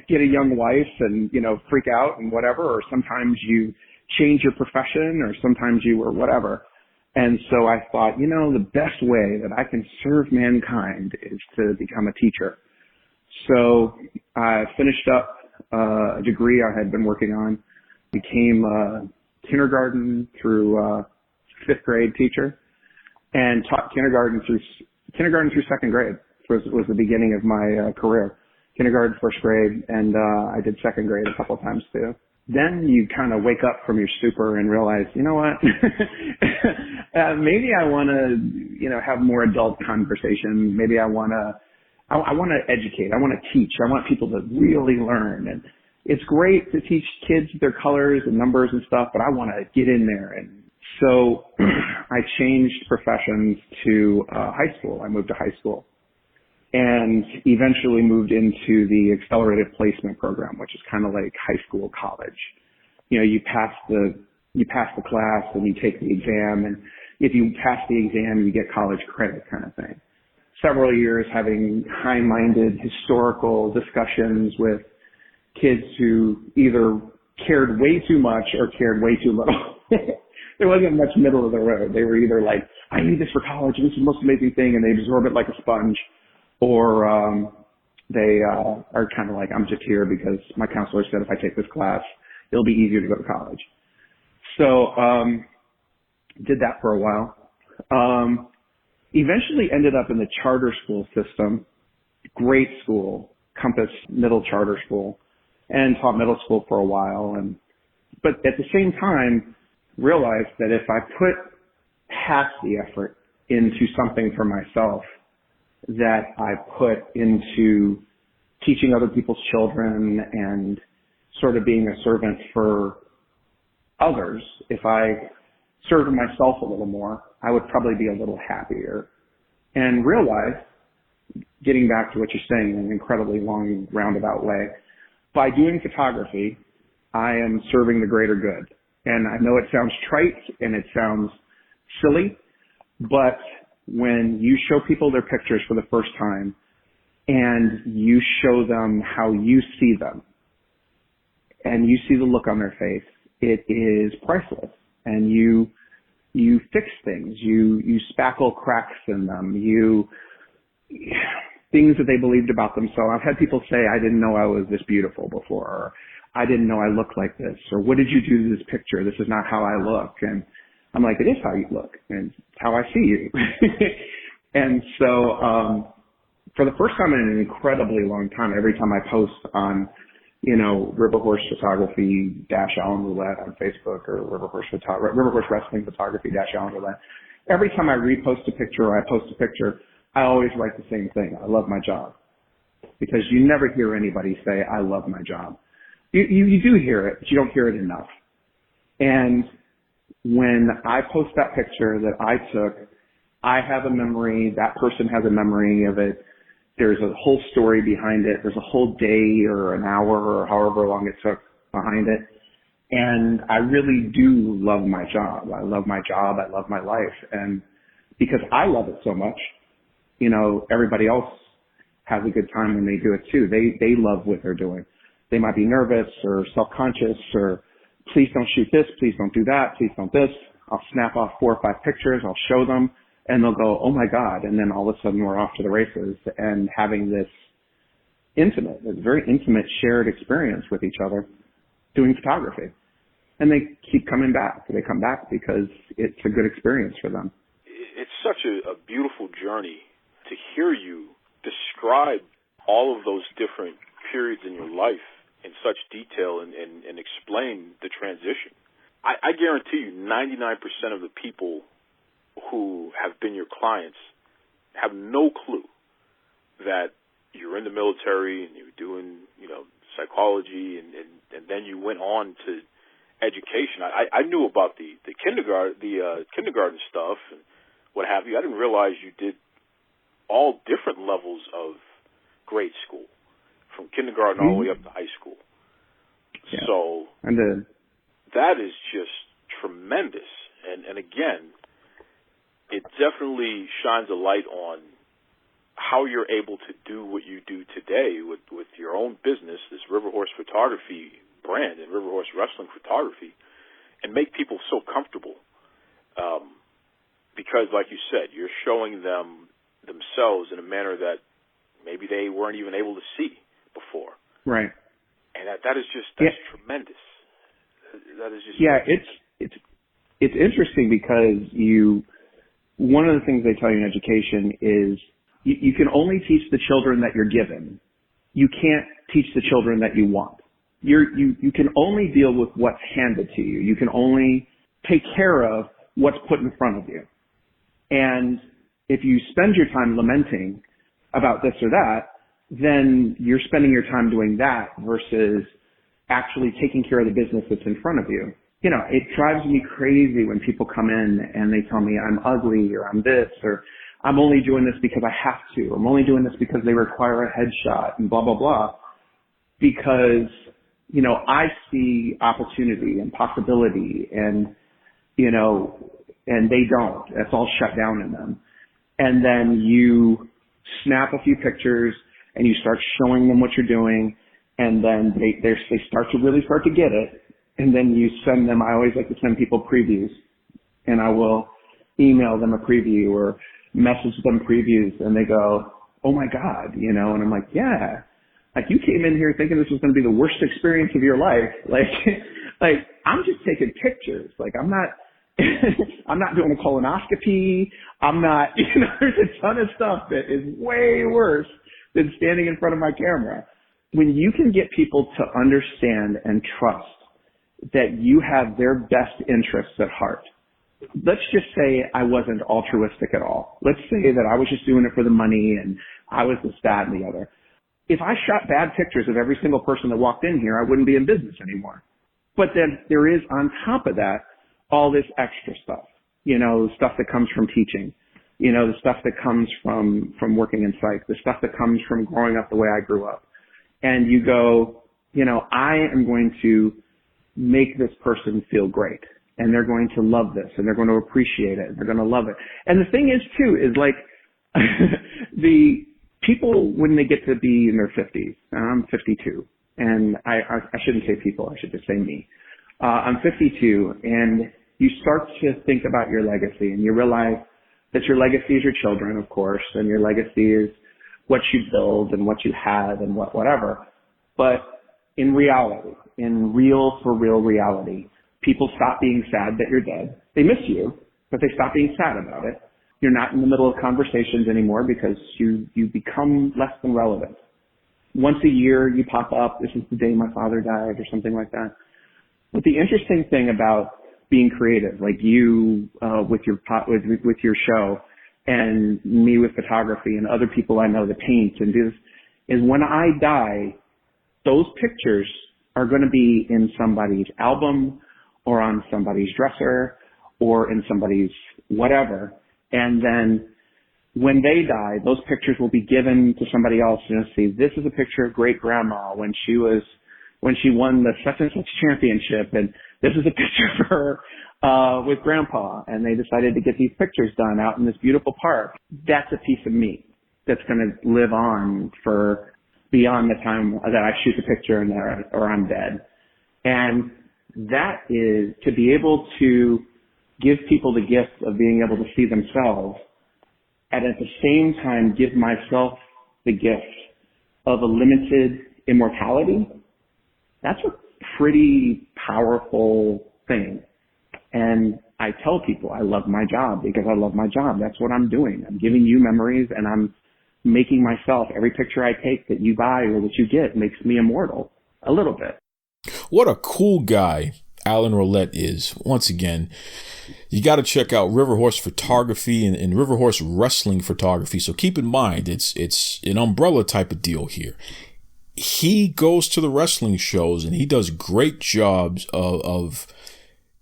get a young wife and, freak out and whatever. Or sometimes you change your profession, or sometimes or whatever. And so I thought, the best way that I can serve mankind is to become a teacher. So I finished up a degree I had been working on, became a kindergarten through fifth grade teacher, and taught kindergarten through second grade. Was the beginning of my career. Kindergarten, first grade, and I did second grade a couple of times too. Then you kind of wake up from your stupor and realize, you know what, maybe I want to, have more adult conversation. Maybe I want to educate. I want to teach. I want people to really learn. And it's great to teach kids their colors and numbers and stuff, but I want to get in there. And so I changed professions to high school. I moved to high school and eventually moved into the accelerated placement program, which is kind of like high school, college. You pass the class and you take the exam, and if you pass the exam, you get college credit, kind of thing. Several years having high-minded historical discussions with kids who either cared way too much or cared way too little. There wasn't much middle of the road. They were either like, I need this for college, this is the most amazing thing, and they absorb it like a sponge, or they are kind of like, I'm just here because my counselor said if I take this class, it'll be easier to go to college. So did that for a while. Eventually ended up in the charter school system, great school, Compass Middle Charter School, and taught middle school for a while. But at the same time, realized that if I put half the effort into something for myself that I put into teaching other people's children and sort of being a servant for others, if I served myself a little more, I would probably be a little happier. And realize, getting back to what you're saying in an incredibly long, roundabout way, by doing photography, I am serving the greater good. And I know it sounds trite and it sounds silly, but when you show people their pictures for the first time and you show them how you see them and you see the look on their face, it is priceless. And you fix things, you spackle cracks in them, things that they believed about themselves. I've had people say, I didn't know I was this beautiful before, or I didn't know I looked like this, or what did you do to this picture? This is not how I look. And I'm like, it is how you look, and it's how I see you. And so, for the first time in an incredibly long time, every time I post on, RiverHorse Photography Alan Rolette on Facebook, or RiverHorse Wrestling Photography Alan Rolette, every time I repost a picture or I post a picture, I always write the same thing. I love my job. Because you never hear anybody say, I love my job. You do hear it, but you don't hear it enough. And when I post that picture that I took, I have a memory, that person has a memory of it. There's a whole story behind it. There's a whole day or an hour or however long it took behind it. And I really do love my job. I love my job. I love my life. And because I love it so much, everybody else has a good time when they do it too. They love what they're doing. They might be nervous or self-conscious or please don't shoot this, please don't do that, please don't this. I'll snap off 4 or 5 pictures. I'll show them. And they'll go, oh my God. And then all of a sudden we're off to the races and having this very intimate shared experience with each other doing photography. And they keep coming back. They come back because it's a good experience for them. It's such a beautiful journey to hear you describe all of those different periods in your life in such detail and explain the transition. I guarantee you 99% of the people who have been your clients have no clue that you're in the military and you're doing, psychology and then you went on to education. I knew about the kindergarten stuff and what have you. I didn't realize you did all different levels of grade school, from kindergarten all the way up to high school. Yeah. So that is just tremendous. And again, it definitely shines a light on how you're able to do what you do today with your own business, this RiverHorse Photography brand and RiverHorse Wrestling Photography, and make people so comfortable. Because, like you said, you're showing them themselves in a manner that maybe they weren't even able to see before. Right. And that's tremendous. That is just it's interesting because one of the things they tell you in education is you can only teach the children that you're given. You can't teach the children that you want. You can only deal with what's handed to you. You can only take care of what's put in front of you. And if you spend your time lamenting about this or that, then you're spending your time doing that versus actually taking care of the business that's in front of you. It drives me crazy when people come in and they tell me I'm ugly or I'm this or I'm only doing this because I have to. I'm only doing this because they require a headshot and blah, blah, blah. Because, I see opportunity and possibility and, and they don't. That's all shut down in them. And then you snap a few pictures and you start showing them what you're doing and then they start to get it. And then you send them, I always like to send people previews, and I will email them a preview or message them previews, and they go, oh my God, and I'm like, yeah, like you came in here thinking this was going to be the worst experience of your life. Like I'm just taking pictures. Like I'm not doing a colonoscopy. I'm not, there's a ton of stuff that is way worse than standing in front of my camera. When you can get people to understand and trust that you have their best interests at heart. Let's just say I wasn't altruistic at all. Let's say that I was just doing it for the money and I was this, that, and the other. If I shot bad pictures of every single person that walked in here, I wouldn't be in business anymore. But then there is on top of that all this extra stuff, the stuff that comes from teaching, the stuff that comes from working in psych, the stuff that comes from growing up the way I grew up. And you go, I am going to make this person feel great, and they're going to love this, and they're going to appreciate it, and they're going to love it. And the thing is, too, is like the people, when they get to be in their 50s, I'm 52, and I shouldn't say people, I should just say me. I'm 52, and you start to think about your legacy, and you realize that your legacy is your children, of course, and your legacy is what you build and what you have and whatever. But in reality, in for real reality, people stop being sad that you're dead. They miss you, but they stop being sad about it. You're not in the middle of conversations anymore because you become less than relevant. Once a year you pop up, this is the day my father died or something like that. But the interesting thing about being creative, like you with your show, and me with photography, and other people I know that paint and do this, is when I die, those pictures are going to be in somebody's album or on somebody's dresser or in somebody's whatever. And then when they die, those pictures will be given to somebody else. See, this is a picture of great grandma when she won the such and such championship, and this is a picture of her with grandpa, and they decided to get these pictures done out in this beautiful park. That's a piece of me that's going to live on for beyond the time that I shoot the picture or I'm dead. And that is to be able to give people the gift of being able to see themselves, and at the same time give myself the gift of a limited immortality. That's a pretty powerful thing. And I tell people I love my job because I love my job. That's what I'm doing. I'm giving you memories, and I'm making myself, every picture I take that you buy or that you get makes me immortal a little bit. What a cool guy Alan Rolette is. Once again, you got to check out RiverHorse Photography and RiverHorse Wrestling Photography. So keep in mind, it's an umbrella type of deal here. He goes to the wrestling shows and he does great jobs of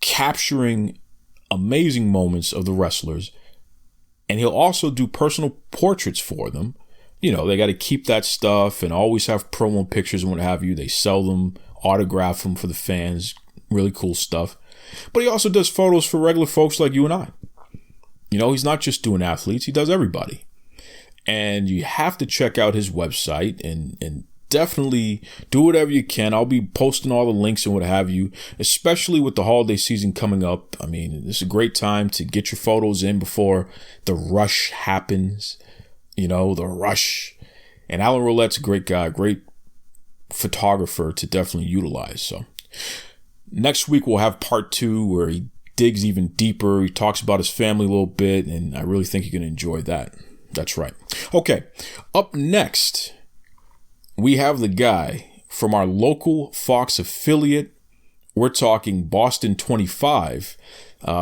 capturing amazing moments of the wrestlers. And he'll also do personal portraits for them. They got to keep that stuff and always have promo pictures and what have you. They sell them, autograph them for the fans. Really cool stuff. But he also does photos for regular folks like you and I. He's not just doing athletes. He does everybody. And you have to check out his website and definitely do whatever you can. I'll be posting all the links and what have you, especially with the holiday season coming up. I mean, this is a great time to get your photos in before the rush happens. The rush. And Alan Rolette's a great guy, great photographer to definitely utilize. So next week we'll have part 2 where he digs even deeper. He talks about his family a little bit, and I really think you're going to enjoy that. That's right. Okay, up next, we have the guy from our local Fox affiliate. We're talking Boston 25,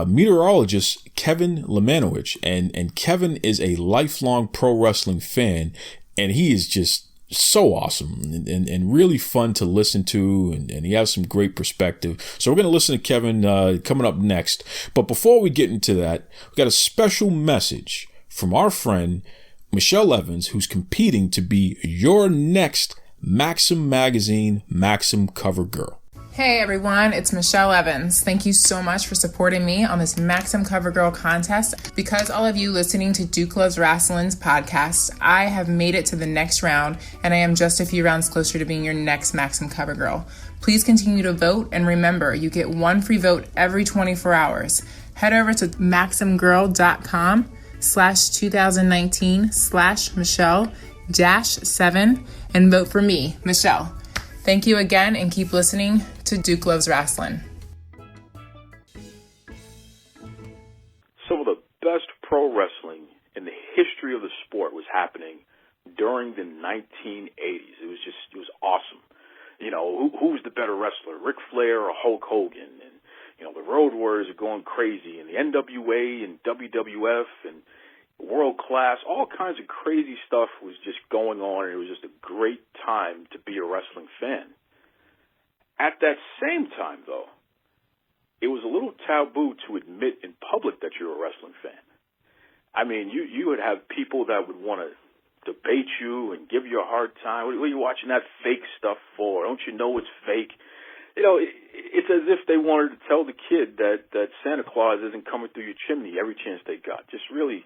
meteorologist Kevin Lemanowicz. And Kevin is a lifelong pro wrestling fan, and he is just so awesome and really fun to listen to, and he has some great perspective. So we're going to listen to Kevin coming up next. But before we get into that, we got a special message from our friend Michelle Evans, who's competing to be your next Maxim magazine Maxim cover girl. Hey everyone, it's Michelle Evans. Thank you so much for supporting me on this Maxim Cover Girl contest. Because all of you listening to Duke Loves Rasslin's podcast, I have made it to the next round, and I am just a few rounds closer to being your next Maxim Cover Girl. Please continue to vote, and remember, you get one free vote every 24 hours. Head over to maximgirl.com/2019/Michelle-7 and vote for me, Michelle. Thank you again, and keep listening to Duke Loves Rasslin. Some of the best pro wrestling in the history of the sport was happening during the 1980s. It was awesome. Who was the better wrestler, Ric Flair or Hulk Hogan? And, the Road Warriors are going crazy, and the NWA and WWF and World Class, all kinds of crazy stuff was just going on, and it was just a great time to be a wrestling fan. At that same time, though, it was a little taboo to admit in public that you're a wrestling fan. I mean, you would have people that would want to debate you and give you a hard time. What are you watching that fake stuff for? Don't you know it's fake? It's as if they wanted to tell the kid that Santa Claus isn't coming through your chimney every chance they got. Just really,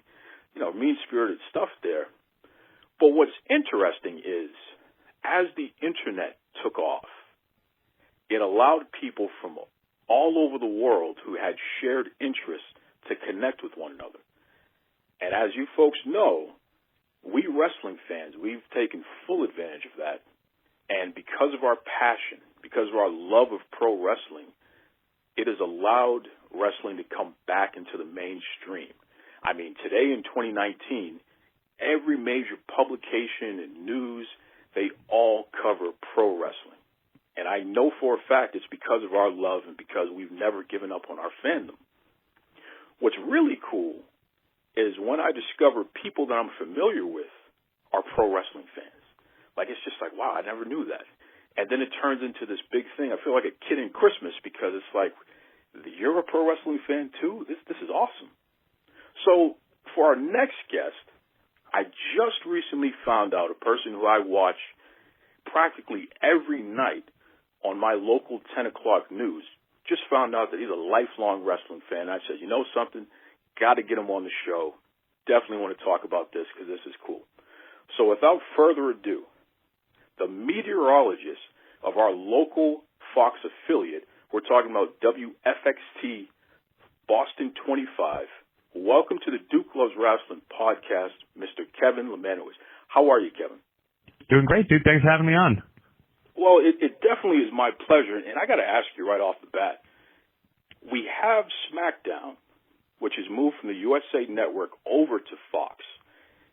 mean-spirited stuff there. But what's interesting is, as the internet took off, it allowed people from all over the world who had shared interests to connect with one another. And as you folks know, we wrestling fans, we've taken full advantage of that. And because of our passion, because of our love of pro wrestling, it has allowed wrestling to come back into the mainstream. I mean, today in 2019, every major publication and news, they all cover pro wrestling. And I know for a fact it's because of our love and because we've never given up on our fandom. What's really cool is when I discover people that I'm familiar with are pro wrestling fans. Like, it's just like, wow, I never knew that. And then it turns into this big thing. I feel like a kid in Christmas because it's like, you're a pro wrestling fan too? This is awesome. So for our next guest, I just recently found out a person who I watch practically every night on my local 10 o'clock news. Just found out that he's a lifelong wrestling fan. I said, you know something? Got to get him on the show. Definitely want to talk about this because this is cool. So without further ado, the meteorologist of our local Fox affiliate, we're talking about WFXT Boston 25. Welcome to the Duke Loves Wrestling podcast, Mr. Kevin Lemanowitz. How are you, Kevin? Doing great, Duke. Thanks for having me on. Well, it definitely is my pleasure, and I got to ask you right off the bat. We have SmackDown, which has moved from the USA Network over to Fox.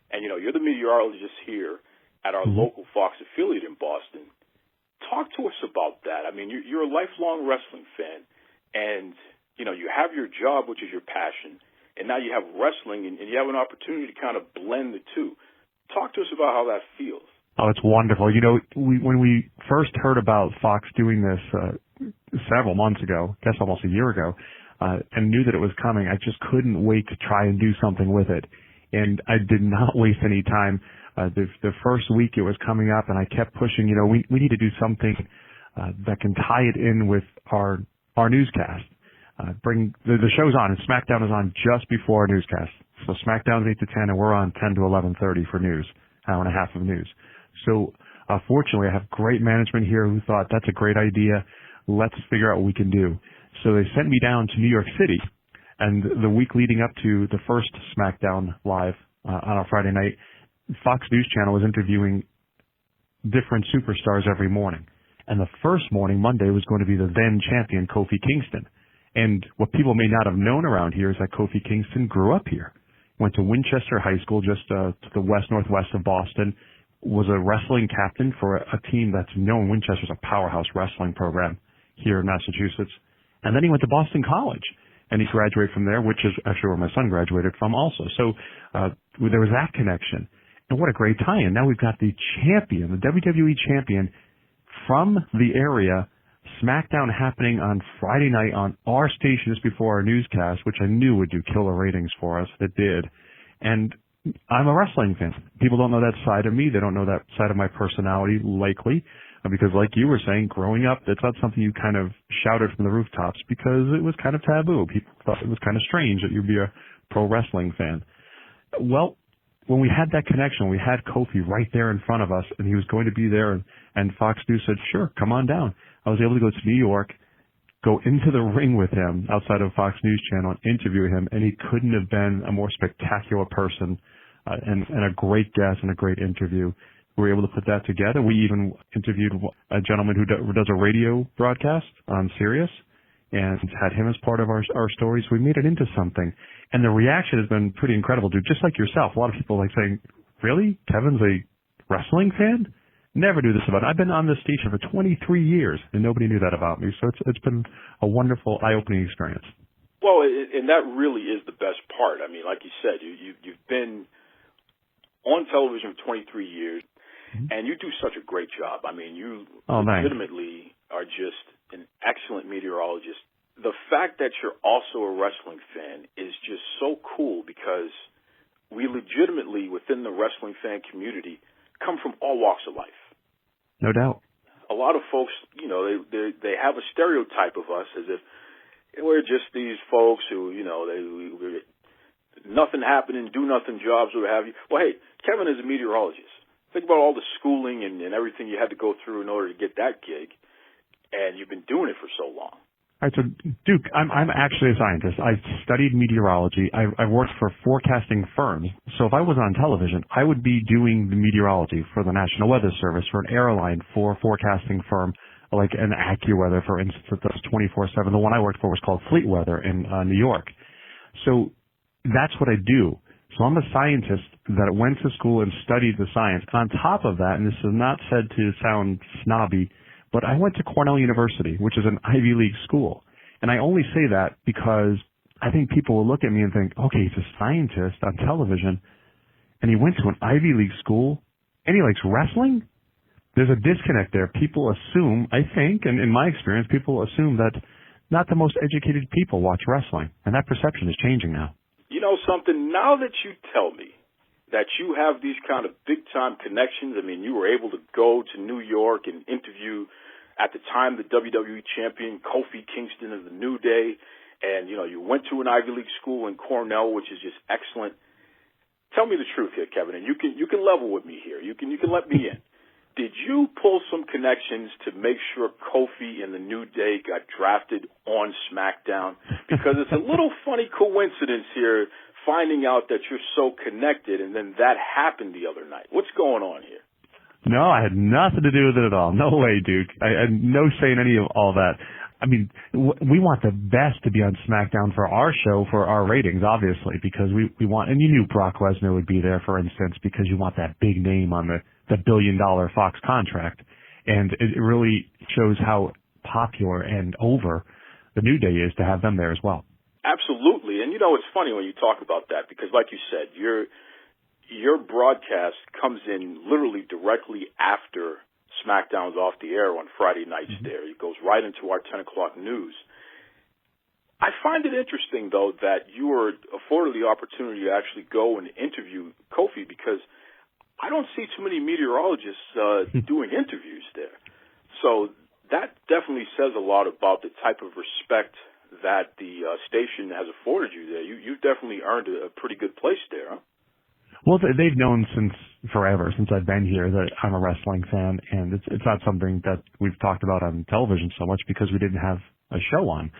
And, you're the meteorologist here at our local Fox affiliate in Boston. Talk to us about that. I mean, you're a lifelong wrestling fan, and, you have your job, which is your passion, and now you have wrestling, and you have an opportunity to kind of blend the two. Talk to us about how that feels. Oh, it's wonderful. When we first heard about Fox doing this several months ago, I guess almost a year ago, and knew that it was coming, I just couldn't wait to try and do something with it. And I did not waste any time. The first week it was coming up, and I kept pushing, we need to do something that can tie it in with our newscast. Bring the show's on, and SmackDown is on just before our newscast. So SmackDown's 8 to 10, and we're on 10 to 11:30 for news, hour and a half of news. So fortunately, I have great management here who thought that's a great idea. Let's figure out what we can do. So they sent me down to New York City, and the week leading up to the first SmackDown Live on a Friday night, Fox News Channel was interviewing different superstars every morning. And the first morning, Monday, was going to be the then champion, Kofi Kingston. And what people may not have known around here is that Kofi Kingston grew up here, went to Winchester High School just to the west-northwest of Boston, was a wrestling captain for a team that's known. Winchester's a powerhouse wrestling program here in Massachusetts. And then he went to Boston College, and he graduated from there, which is actually where my son graduated from also. So there was that connection. And what a great tie-in. Now we've got the champion, the WWE champion from the area, SmackDown happening on Friday night on our station just before our newscast, which I knew would do killer ratings for us. It did. And I'm a wrestling fan. People don't know that side of me. They don't know that side of my personality, likely, because like you were saying, growing up, that's not something you kind of shouted from the rooftops because it was kind of taboo. People thought it was kind of strange that you'd be a pro wrestling fan. Well, when we had that connection, we had Kofi right there in front of us, and he was going to be there, and Fox News said, sure, come on down. I was able to go to New York, go into the ring with him outside of Fox News Channel and interview him, and he couldn't have been a more spectacular person and a great guest and a great interview. We were able to put that together. We even interviewed a gentleman who does a radio broadcast on Sirius and had him as part of our stories. We made it into something. And the reaction has been pretty incredible, dude. Just like yourself, a lot of people like saying, really? Kevin's a wrestling fan? Never knew this about it. I've been on this station for 23 years, and nobody knew that about me. So it's been a wonderful, eye-opening experience. Well, and that really is the best part. I mean, like you said, you've been on television for 23 years, and you do such a great job. I mean, you legitimately are just an excellent meteorologist. The fact that you're also a wrestling fan is just so cool because we legitimately, within the wrestling fan community, come from all walks of life. No doubt. A lot of folks, you know, they have a stereotype of us as if we're just these folks who, you know, we're nothing happening, do nothing jobs, or what have you. Well, hey, Kevin is a meteorologist. Think about all the schooling and everything you had to go through in order to get that gig, and you've been doing it for so long. All right, so Duke, I'm actually a scientist. I studied meteorology. I worked for forecasting firms. So if I was on television, I would be doing the meteorology for the National Weather Service, for an airline, for a forecasting firm, like an AccuWeather, for instance, that does 24/7. The one I worked for was called Fleet Weather in New York. So that's what I do. So I'm a scientist that went to school and studied the science. On top of that, and this is not said to sound snobby, but I went to Cornell University, which is an Ivy League school. And I only say that because I think people will look at me and think, okay, he's a scientist on television, and he went to an Ivy League school, and he likes wrestling? There's a disconnect there. People assume, I think, and in my experience, people assume that not the most educated people watch wrestling. And that perception is changing now. You know something, now that you tell me that you have these kind of big-time connections, I mean, you were able to go to New York and interview, at the time, the WWE champion, Kofi Kingston of the New Day, and, you know, you went to an Ivy League school in Cornell, which is just excellent. Tell me the truth here, Kevin, and you can level with me here. You can let me in. Did you pull some connections to make sure Kofi and the New Day got drafted on SmackDown? Because it's a little funny coincidence here, finding out that you're so connected, and then that happened the other night. What's going on here? No, I had nothing to do with it at all. No way, Duke. I had no say in any of all that. I mean, we want the best to be on SmackDown for our show, for our ratings, obviously, because we want, and you knew Brock Lesnar would be there, for instance, because you want that big name on the $1 billion Fox contract. And it really shows how popular and over the New Day is to have them there as well. Absolutely. And, you know, it's funny when you talk about that because, like you said, your broadcast comes in literally directly after SmackDown's off the air on Friday nights there. It goes right into our 10 o'clock news. I find it interesting, though, that you were afforded the opportunity to actually go and interview Kofi because I don't see too many meteorologists doing interviews there. So that definitely says a lot about the type of respect that the station has afforded you there. You've definitely earned a pretty good place there, huh? Well, they've known since forever, since I've been here, that I'm a wrestling fan, and it's not something that we've talked about on television so much because we didn't have a show on.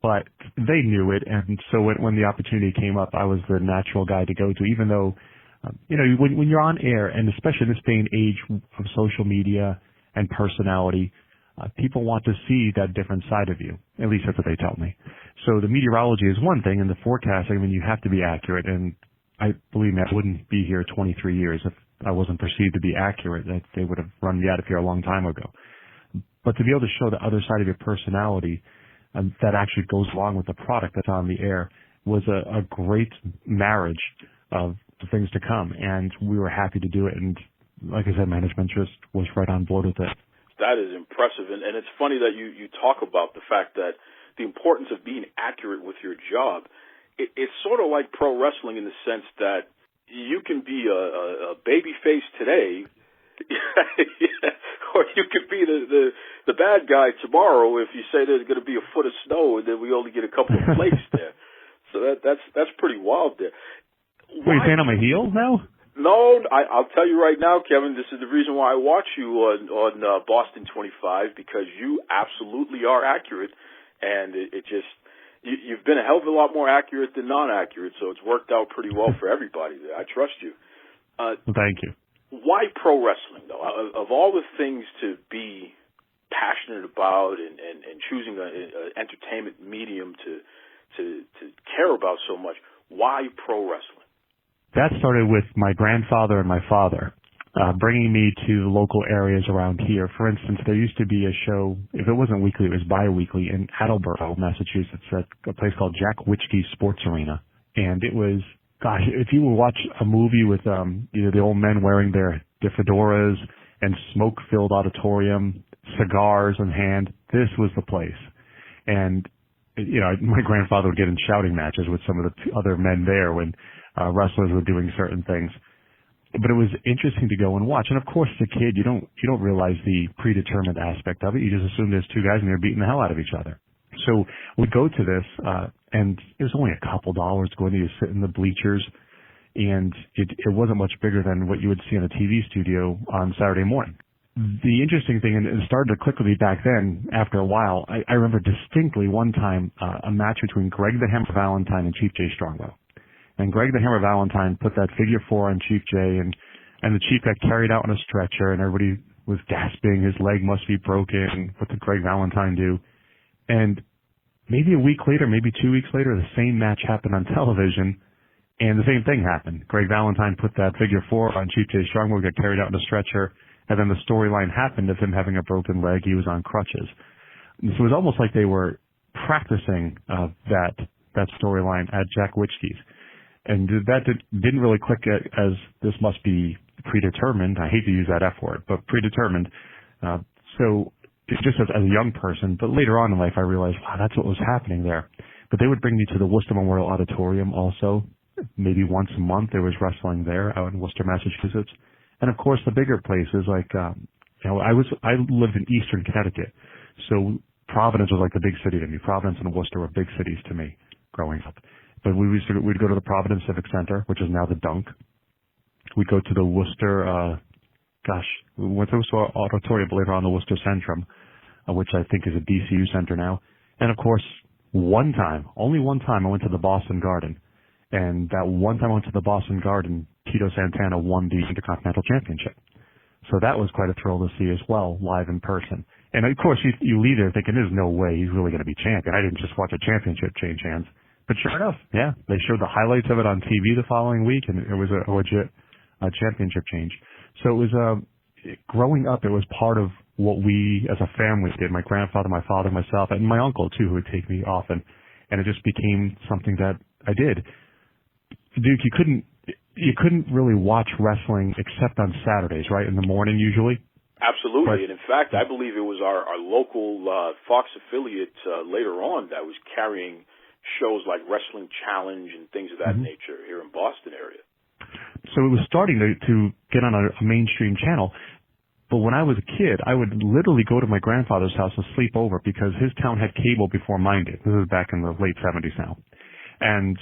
But they knew it, and so when the opportunity came up, I was the natural guy to go to, even though, you know, when you're on air, and especially in this day and age of social media and personality, people want to see that different side of you. At least that's what they tell me. So the meteorology is one thing, and the forecasting, I mean, you have to be accurate, and believe me, I wouldn't be here 23 years if I wasn't perceived to be accurate. That they would have run me out of here a long time ago. But to be able to show the other side of your personality that actually goes along with the product that's on the air was a great marriage of the things to come. And we were happy to do it. And like I said, management just was right on board with it. That is impressive. And it's funny that you talk about the fact that the importance of being accurate with your job. It's sort of like pro wrestling in the sense that you can be a baby face today, or you could be the bad guy tomorrow if you say there's going to be a foot of snow and then we only get a couple of flakes there. So that's pretty wild there. Were you saying I'm a heel now? No, I'll tell you right now, Kevin, this is the reason why I watch you on Boston 25, because you absolutely are accurate, and it just... You've been a hell of a lot more accurate than non-accurate, so it's worked out pretty well for everybody there. I trust you. Thank you. Why pro wrestling, though? Of all the things to be passionate about and choosing an entertainment medium to care about so much, why pro wrestling? That started with my grandfather and my father. Bringing me to local areas around here. For instance, there used to be a show, if it wasn't weekly, it was bi-weekly in Attleboro, Massachusetts, at a place called Jack Witchke Sports Arena. And it was, gosh, if you would watch a movie with the old men wearing their fedoras and smoke-filled auditorium, cigars in hand, this was the place. And, you know, my grandfather would get in shouting matches with some of the other men there when wrestlers were doing certain things. But it was interesting to go and watch. And of course, as a kid, you don't realize the predetermined aspect of it. You just assume there's two guys and they're beating the hell out of each other. So we'd go to this, and it was only a couple dollars going to sit in the bleachers, and it wasn't much bigger than what you would see in a TV studio on Saturday morning. The interesting thing, and it started to click with me back then, after a while, I remember distinctly one time a match between Greg the Hammer Valentine and Chief Jay Strongbow. And Greg the Hammer Valentine put that figure 4 on Chief Jay, and the Chief got carried out on a stretcher, and everybody was gasping, his leg must be broken, what did Greg Valentine do? And maybe a week later, maybe 2 weeks later, the same match happened on television, and the same thing happened. Greg Valentine put that figure 4 on Chief Jay Strongbow, got carried out on a stretcher, and then the storyline happened of him having a broken leg. He was on crutches. And so it was almost like they were practicing that storyline at Jack Witschke's. And that didn't really click as this must be predetermined. I hate to use that F word, but predetermined. So just as a young person, but later on in life, I realized, wow, that's what was happening there. But they would bring me to the Worcester Memorial Auditorium also. Maybe once a month there was wrestling there out in Worcester, Massachusetts. And of course, the bigger places like, I lived in Eastern Connecticut. So Providence was like the big city to me. Providence and Worcester were big cities to me growing up. But we'd go to the Providence Civic Center, which is now the Dunk. We'd go to the Worcester, we went to the Worcester Auditorium, but later on the Worcester Centrum, which I think is a DCU center now. And of course, only one time, I went to the Boston Garden. And that one time I went to the Boston Garden, Tito Santana won the Intercontinental Championship. So that was quite a thrill to see as well, live in person. And of course, you leave there thinking, there's no way he's really going to be champion. I didn't just watch a championship change hands. But sure enough, yeah, they showed the highlights of it on TV the following week, and it was a legit championship change. So it was, growing up, it was part of what we as a family did. My grandfather, my father, myself, and my uncle too, who would take me often. And it just became something that I did. Duke, you couldn't really watch wrestling except on Saturdays, right? In the morning usually? Absolutely. Right. And in fact, I believe it was our local Fox affiliate later on that was carrying shows like Wrestling Challenge and things of that nature here in Boston area. So it was starting to get on a mainstream channel. But when I was a kid, I would literally go to my grandfather's house and sleep over because his town had cable before mine did. This is back in the late 70s now. And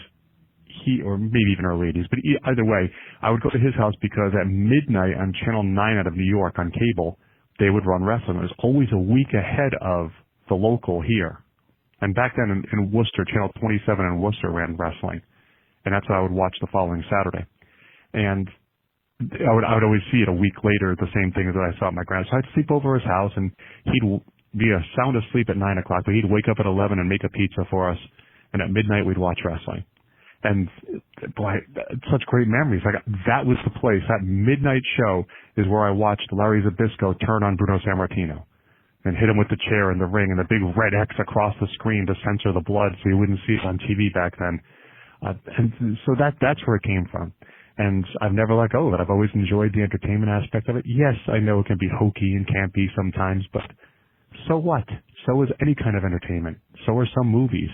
or maybe even early 80s, but either way, I would go to his house because at midnight on Channel 9 out of New York on cable, they would run wrestling. It was always a week ahead of the local here. And back then in Worcester, Channel 27 in Worcester ran wrestling. And that's what I would watch the following Saturday. And I would always see it a week later, the same thing that I saw at my grandfather's. So I'd sleep over his house, and he'd be sound asleep at 9 o'clock, but he'd wake up at 11 and make a pizza for us. And at midnight, we'd watch wrestling. And boy, such great memories. Like that was the place. That midnight show is where I watched Larry Zbyszko turn on Bruno Sammartino and hit him with the chair in the ring and the big red X across the screen to censor the blood so you wouldn't see it on TV back then. And so that's where it came from. And I've never let go of it. I've always enjoyed the entertainment aspect of it. Yes, I know it can be hokey and campy sometimes, but so what? So is any kind of entertainment. So are some movies.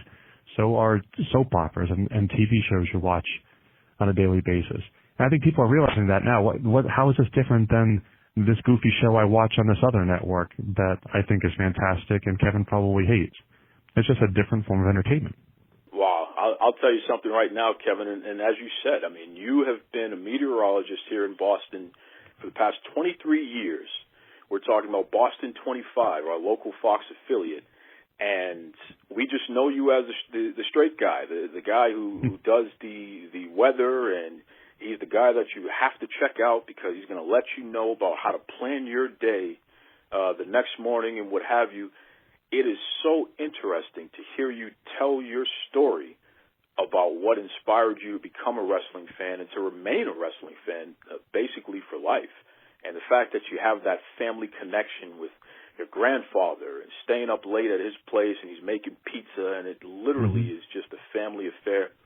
So are soap operas and TV shows you watch on a daily basis. And I think people are realizing that now. How is this different than this goofy show I watch on this other network that I think is fantastic and Kevin probably hates? It's just a different form of entertainment. Wow. I'll tell you something right now, Kevin, and as you said, I mean, you have been a meteorologist here in Boston for the past 23 years. We're talking about Boston 25, our local Fox affiliate. And we just know you as the straight guy, the guy who does the weather, and he's the guy that you have to check out because he's going to let you know about how to plan your day the next morning and what have you. It is so interesting to hear you tell your story about what inspired you to become a wrestling fan and to remain a wrestling fan basically for life. And the fact that you have that family connection with your grandfather and staying up late at his place and he's making pizza and it literally is just a family affair.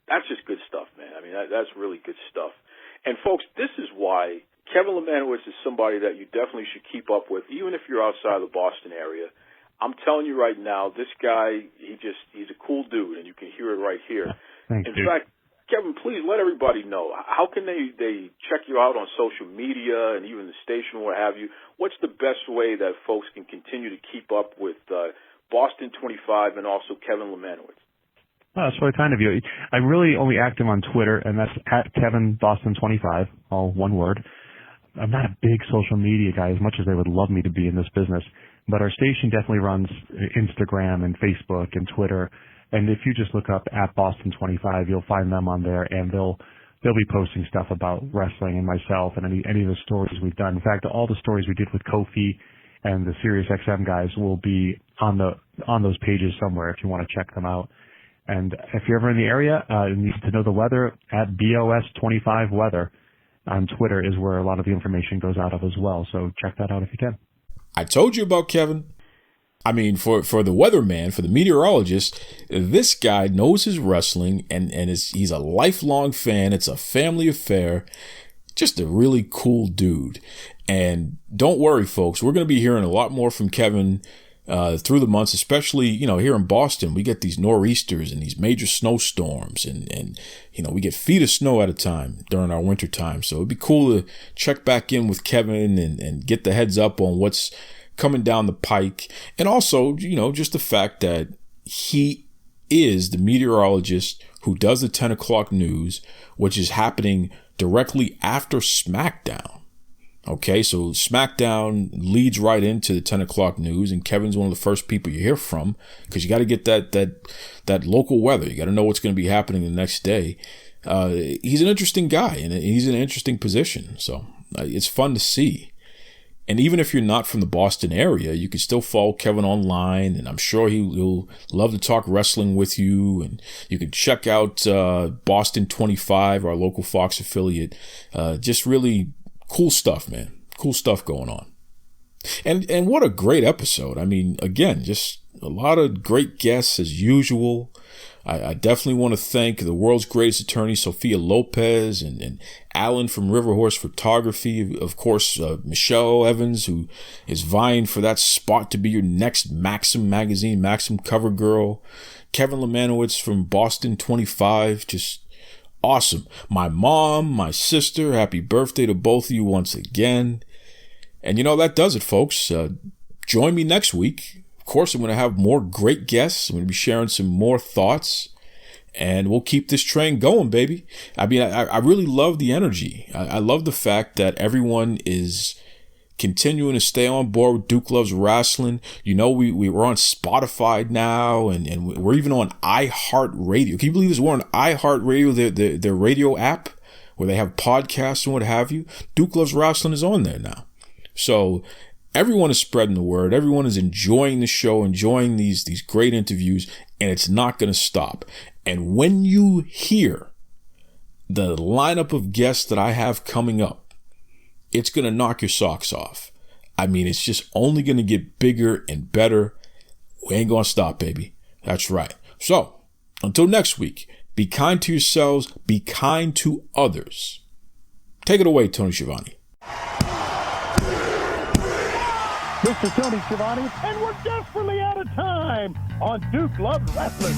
That's just good stuff, man. I mean, that's really good stuff. And folks, this is why Kevin Lemanowitz is somebody that you definitely should keep up with, even if you're outside the Boston area. I'm telling you right now, this guy, he's a cool dude, and you can hear it right here. Thanks, In dude. fact, Kevin, please let everybody know, how can they check you out on social media and even the station, what have you? What's the best way that folks can continue to keep up with Boston 25 and also Kevin Lemanowitz? Oh, that's really kind of you. I really only active on Twitter, and that's at Kevin Boston 25, all one word. I'm not a big social media guy as much as they would love me to be in this business, but our station definitely runs Instagram and Facebook and Twitter. And if you just look up at Boston 25, you'll find them on there, and they'll be posting stuff about wrestling and myself and any of the stories we've done. In fact, all the stories we did with Kofi and the Sirius XM guys will be on those pages somewhere if you want to check them out. And if you're ever in the area and need to know the weather, at BOS25 Weather on Twitter is where a lot of the information goes out of as well. So check that out if you can. I told you about Kevin. I mean, for the weatherman, for the meteorologist, this guy knows his wrestling and he's a lifelong fan. It's a family affair. Just a really cool dude. And don't worry, folks. We're going to be hearing a lot more from Kevin through the months, especially, here in Boston. We get these nor'easters and these major snowstorms and we get feet of snow at a time during our winter time. So it'd be cool to check back in with Kevin and get the heads up on what's coming down the pike. And also, just the fact that he is the meteorologist who does the 10 o'clock news, which is happening directly after SmackDown. Okay, so SmackDown leads right into the 10 o'clock news, and Kevin's one of the first people you hear from because you got to get that local weather. You got to know what's going to be happening the next day. He's an interesting guy, and he's in an interesting position, so it's fun to see. And even if you're not from the Boston area, you can still follow Kevin online, and I'm sure he'll love to talk wrestling with you. And you can check out Boston 25, our local Fox affiliate. Just really cool stuff, man. Cool stuff going on. And what a great episode. I mean, again, just a lot of great guests as usual. I definitely want to thank the world's greatest attorney, Sophia Lopez, and Alan from RiverHorse Photography. Of course, Michelle Evans, who is vying for that spot to be your next Maxim magazine, Maxim cover girl. Kevin Lemanowitz from Boston 25, just awesome. My mom, my sister, happy birthday to both of you once again. And that does it, folks. Join me next week. Of course, I'm going to have more great guests. I'm going to be sharing some more thoughts, and we'll keep this train going, baby. I mean, I really love the energy. I love the fact that everyone is continuing to stay on board with Duke Loves Rasslin. We're on Spotify now, and we're even on iHeartRadio. Can you believe this? We're on iHeartRadio, their radio app, where they have podcasts and what have you. Duke Loves Rasslin is on there now. So everyone is spreading the word. Everyone is enjoying the show, enjoying these great interviews, and it's not going to stop. And when you hear the lineup of guests that I have coming up, it's going to knock your socks off. I mean, it's just only going to get bigger and better. We ain't going to stop, baby. That's right. So, until next week, be kind to yourselves, be kind to others. Take it away, Tony Schiavone. Mr. Tony Schiavone, and we're desperately out of time on Duke Loves Wrestling.